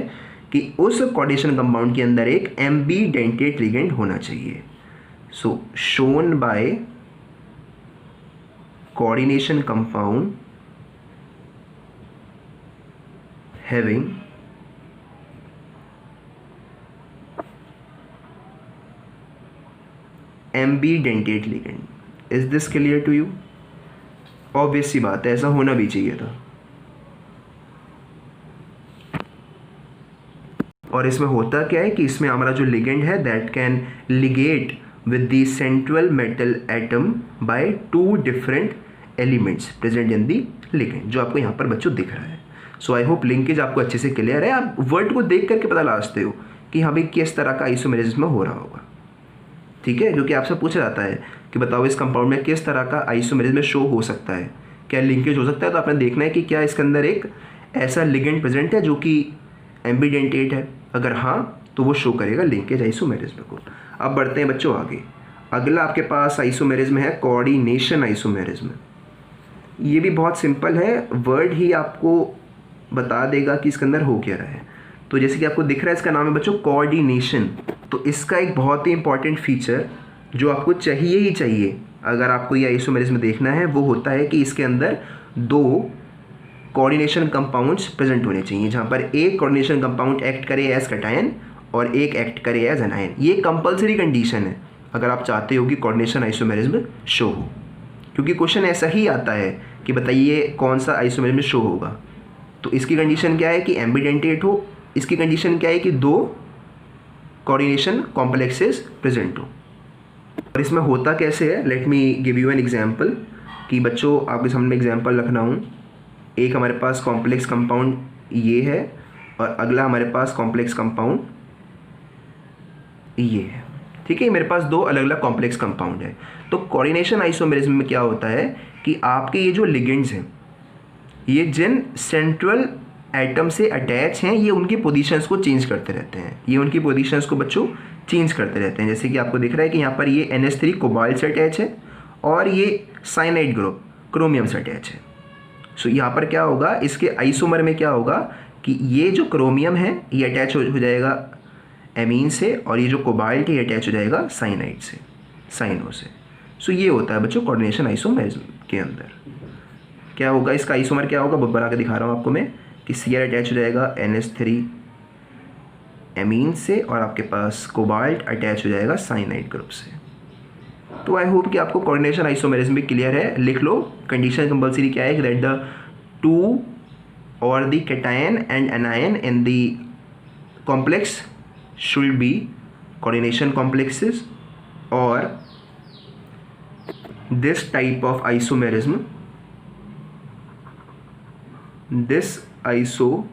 कि उस कोऑर्डिनेशन कंपाउंड के अंदर एक एम्बीडेंटेट लिगेंड होना चाहिए। So shown by coordination compound having ambidentate ligand. Is this clear to you? Obvious सी बात है, ऐसा होना भी चाहिए था। और इसमें होता क्या है कि इसमें हमारा जो लिगेंड है that can Liggett with the central metal atom by two different elements present in the ligand, जो आपको यहाँ पर बच्चों दिख रहा है। सो आई होप लिंकेज आपको अच्छे से क्लियर है। आप वर्ड को देख करके पता लगाते हो कि हाँ भाई किस तरह का आइसोमेरिज्म हो रहा होगा, ठीक है, क्योंकि आपसे पूछा जाता है कि बताओ इस कंपाउंड में किस तरह का आइसोमेरिज्म शो हो सकता है, क्या लिंकेज हो सकता है। तो आपने देखना है कि क्या इसके अंदर एक ऐसा लिगेंड प्रेजेंट है जो कि एम्बिडेंटेट है, अगर हाँ तो वो शो करेगा लिंकेज आइसोमेरिज्म को। अब बढ़ते हैं बच्चों आगे। अगला आपके पास आइसोमेरिज्म है कोऑर्डिनेशन आइसोमेरिज्म। ये भी बहुत सिंपल है, वर्ड ही आपको बता देगा कि इसके अंदर हो क्या रहा है। तो जैसे कि आपको दिख रहा है इसका नाम है बच्चों कोऑर्डिनेशन। तो इसका एक बहुत ही इंपॉर्टेंट फीचर जो आपको चाहिए ही चाहिए अगर आपको ये आइसोमेरिज्म देखना है वो होता है कि इसके अंदर दो कोऑर्डिनेशन कंपाउंड्स प्रेजेंट होने चाहिए, जहाँ पर एक कोऑर्डिनेशन कंपाउंड एक्ट करे एज कैटायन और एक एक्ट करे एज एनायन। ये कंपलसरी कंडीशन है अगर आप चाहते हो कि कोऑर्डिनेशन आइसोमेरिज्म शो हो, क्योंकि क्वेश्चन ऐसा ही आता है कि बताइए कौन सा आइसोमेरिज्म शो होगा। तो इसकी कंडीशन क्या है कि एम्बिडेंटेट हो, इसकी कंडीशन क्या है कि दो कोऑर्डिनेशन कॉम्प्लेक्सेस प्रेजेंट हो। और इसमें होता कैसे है, late me give you an example कि बच्चों आपके सामने एग्जांपल रखना हूँ। एक हमारे पास कॉम्प्लेक्स कंपाउंड ये है और अगला हमारे पास कॉम्प्लेक्स कंपाउंड ये है, ठीक है। मेरे पास दो अलग अलग कॉम्प्लेक्स कंपाउंड है। तो कोऑर्डिनेशन आइसोमेरिज्म में क्या होता है कि आपके ये जो लिगेंड्स हैं ये जिन सेंट्रल एटम से अटैच हैं ये उनकी पोजीशंस को चेंज करते रहते हैं, ये उनकी पोजीशंस को बच्चों चेंज करते रहते हैं। जैसे कि आपको दिख रहा है कि यहाँ पर ये NH3 कोबाल्ट से अटैच है और ये साइनाइड ग्रुप क्रोमियम से अटैच है। सो यहाँ पर क्या होगा, इसके आइसोमर में क्या होगा कि ये जो क्रोमियम है ये अटैच हो जाएगा एमीन से और ये जो कोबाल्ट है ये अटैच हो जाएगा साइनाइड से, साइनो से। सो ये होता है बच्चों कोऑर्डिनेशन आइसोमेरिज्म के अंदर। क्या होगा इसका आइसोमर क्या होगा, बहुत बना के दिखा रहा हूँ आपको मैं कि Cr अटैच हो जाएगा NH3 एमीन से और आपके पास कोबाल्ट अटैच हो जाएगा साइनाइड ग्रुप से। तो आई होप कि आपको कोऑर्डिनेशन आइसोमेरिज्म भी क्लियर है। लिख लो, कंडीशन कंपल्सरी क्या है, दैट द टू और the cation and anion in the complex should be coordination complexes, or this type of isomerism, this isomerism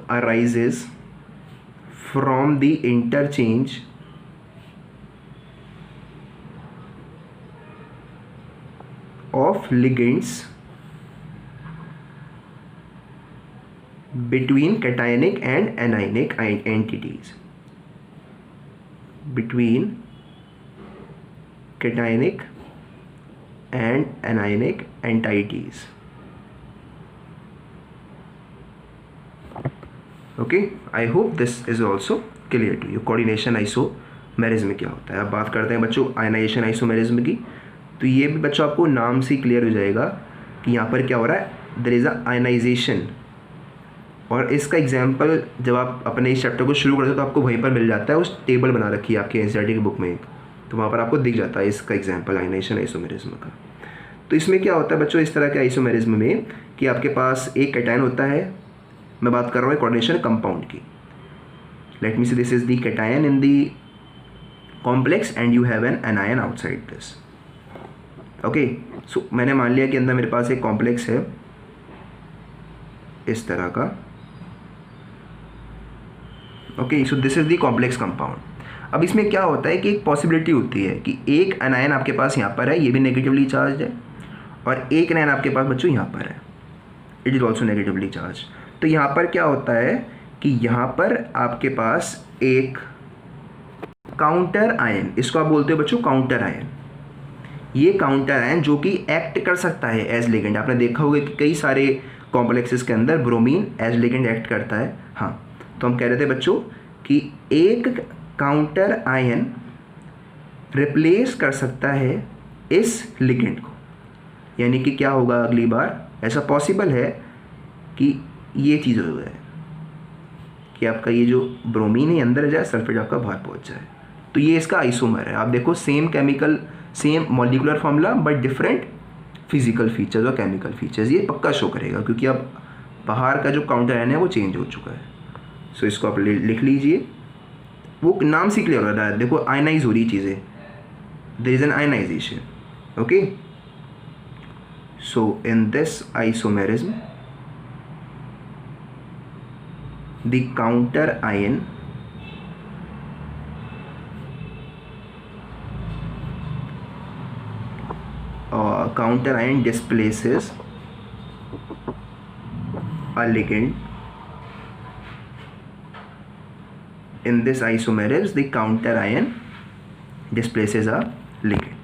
arises from the interchange of ligands between cationic and anionic entities, between cationic and anionic entities. Okay, I hope this is also clear to you. Coordination isomerism क्या होता है। अब बात करते हैं बच्चों ionization isomerism की। तो ये भी बच्चों आपको नाम से क्लियर हो जाएगा कि यहाँ पर क्या हो रहा है, देयर इज अ आयनाइजेशन। और इसका एग्जाम्पल जब आप अपने इस चैप्टर को शुरू करते हो तो आपको वहीं पर मिल जाता है, उस टेबल बना रखी है आपके एनसीईआरटी की बुक में एक, तो वहाँ पर आपको दिख जाता है इसका एग्जाम्पल आयनाइजेशन आइसोमेरिज्म का। तो इसमें क्या होता है बच्चों इस तरह के आइसोमेरिज्म में कि आपके पास एक कैटायन होता है, मैं बात कर रहा हूँ कोऑर्डिनेशन कंपाउंड की। Let me say this is the cation in the complex and you have an anion outside this. Okay, so मैंने मान लिया कि अंदर मेरे पास एक कॉम्प्लेक्स है इस तरह का। Okay, so this is the complex compound. अब इसमें क्या होता है कि एक पॉसिबिलिटी होती है कि एक एनायन आपके पास यहाँ पर है, ये भी नेगेटिवली चार्ज है, और एक एनायन आपके पास बच्चों यहाँ पर है, it is also negatively charge. तो यहाँ पर क्या होता है कि यहाँ पर आपके पास एक काउंटर आयन, इसको आप बोलते हो बच्चों काउंटर आयन। ये काउंटर आयन जो कि एक्ट कर सकता है एज लिगेंड। आपने देखा होगा कि कई सारे कॉम्प्लेक्सेस के अंदर ब्रोमीन एज लिगेंड एक्ट करता है। हाँ, तो हम कह रहे थे बच्चों कि एक काउंटर आयन रिप्लेस कर सकता है इस लिगेंड को। यानी कि क्या होगा अगली बार, ऐसा पॉसिबल है कि ये चीज़ हो जाए कि आपका ये जो ब्रोमीन है अंदर जाए, सल्फेट आपका बाहर पहुंच जाए। तो ये इसका आइसोमर है। आप देखो same chemical, same molecular formula but different physical features और केमिकल फीचर्स, ये पक्का शो करेगा क्योंकि अब बाहर का जो काउंटर आयन है वो चेंज हो चुका है। सो इसको आप लिख लीजिए, वो नाम से क्लियर हो रहा है। देखो आयनाइज हो रही चीज़ें, there is an ionization, okay. So in this isomerism the counter ion displaces a ligand. In this isomerism the counter ion displaces a ligand.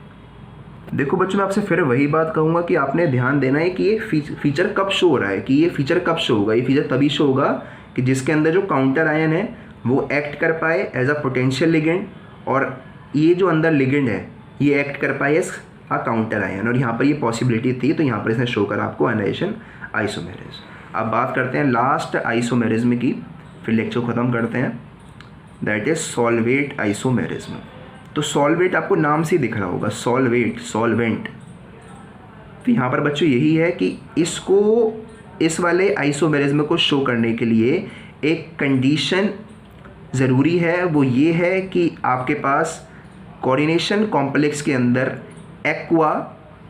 देखो बच्चों, मैं आपसे फिर वही बात कहूँगा कि आपने ध्यान देना है कि ये फीचर कब शो हो रहा है, कि ये फीचर कब शो होगा। ये फीचर तभी शो होगा कि जिसके अंदर जो काउंटर आयन है वो एक्ट कर पाए एज अ पोटेंशियल लिगेंड, और ये जो अंदर लिगेंड है ये एक्ट कर पाए एज अ काउंटर आयन, और यहाँ पर ये पॉसिबिलिटी थी तो यहाँ पर इसने शो करा आपको आयनाइजेशन आइसोमेरिज्म। अब बात करते हैं लास्ट आइसोमेरिज्म की, फिर लेक्चर ख़त्म करते हैं, दैट इज सॉल्वेट आइसोमेरिज्म। तो सॉल्वेट आपको नाम से दिख रहा होगा, सॉल्वेट, सॉल्वेंट। तो यहाँ पर बच्चों यही है कि इसको, इस वाले आइसोमेरिज्म को शो करने के लिए एक कंडीशन ज़रूरी है, वो ये है कि आपके पास कोऑर्डिनेशन कॉम्प्लेक्स के अंदर एक्वा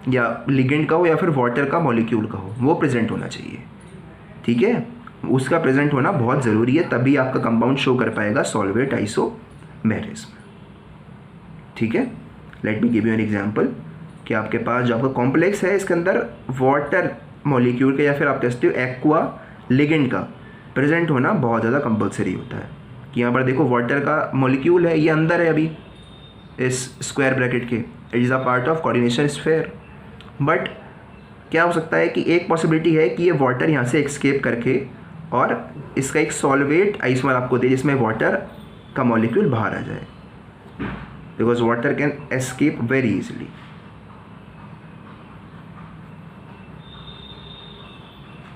या लिगेंड का हो या फिर वाटर का मॉलिक्यूल का हो, वो प्रेजेंट होना चाहिए। ठीक है, उसका प्रेजेंट होना बहुत ज़रूरी है, तभी आपका कंपाउंड शो कर पाएगा सॉल्वेट आइसोमेरिज्म। ठीक है, late me give you an example कि आपके पास जो आपका कॉम्प्लेक्स है इसके अंदर वाटर मॉलिक्यूल का या फिर आप कह सकते हो एक्वा लिगेंड का प्रेजेंट होना बहुत ज़्यादा कंपलसरी होता है। कि यहाँ पर देखो वाटर का मॉलिक्यूल है, ये अंदर है अभी इस स्क्वायर ब्रैकेट के, it is a part of coordination sphere. But क्या हो सकता है कि एक पॉसिबिलिटी है कि ये वाटर यहाँ से एस्केप करके और इसका एक सॉल्वेट आइसोमर आपको दे जिसमें वाटर का मॉलिक्यूल बाहर आ जाए, because water can escape very easily.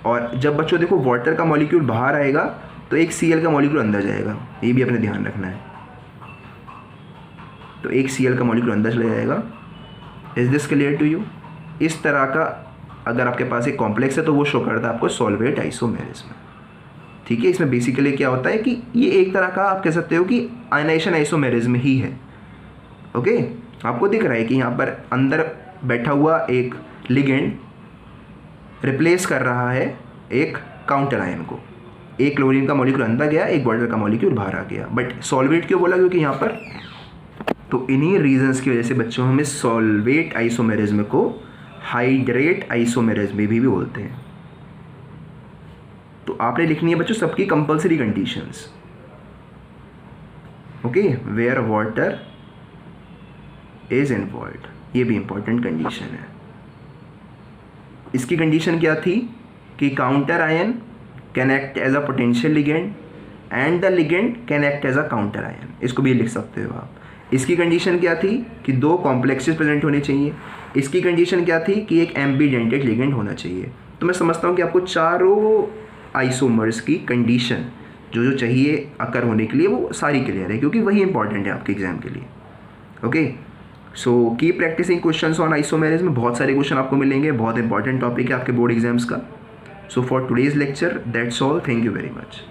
और जब बच्चों देखो वाटर का मॉलिक्यूल बाहर आएगा तो एक Cl का मॉलिक्यूल अंदर जाएगा, ये भी अपने ध्यान रखना है। तो एक Cl का मॉलिक्यूल अंदर चला जाएगा। Is this clear to you? इस तरह का अगर आपके पास एक कॉम्प्लेक्स है तो वो शो करता है आपको सॉल्वेट आइसोमेरिज्म। ठीक है, इसमें बेसिकली क्या होता है कि ये एक तरह का आप कह सकते हो कि आयनाइजेशन आइसोमेरिज्म ही है। ओके, आपको दिख रहा है कि यहाँ पर अंदर बैठा हुआ एक लिगेंड रिप्लेस कर रहा है एक काउंटर आयन को। एक क्लोरीन का मॉलिक्यूल अंदर गया, एक वाटर का मॉलिक्यूल बाहर आ गया। बट सॉल्वेट क्यों बोला? क्योंकि यहाँ पर तो इन्हीं रीजंस की वजह से बच्चों हम इस सॉल्वेट आइसोमेरिज्म को हाइड्रेट आइसोमेरिज्म भी बोलते हैं। तो आपने लिखनी है बच्चों सबकी compulsory conditions. Okay, where water is involved, ये भी इंपॉर्टेंट कंडीशन है। इसकी कंडीशन क्या थी कि counter ion can act as a potential ligand and the ligand can act as a counter ion, इसको भी लिख सकते हो आप। इसकी कंडीशन क्या थी कि दो कॉम्प्लेक्सेस प्रेजेंट होने चाहिए। इसकी कंडीशन क्या थी कि एक एम्बीडेंटेड लिगेंड होना चाहिए। तो मैं समझता हूँ कि आपको चारों आइसोमर्स की कंडीशन जो चाहिए अकर होने के लिए वो सारी क्लियर है, क्योंकि वही इंपॉर्टेंट है आपके एग्जाम के लिए। Okay, so keep practicing questions on isomerism. बहुत सारे क्वेश्चन आपको मिलेंगे, बहुत इंपॉर्टेंट टॉपिक है आपके बोर्ड एग्जाम्स का। So for today's lecture that's all, thank you very much.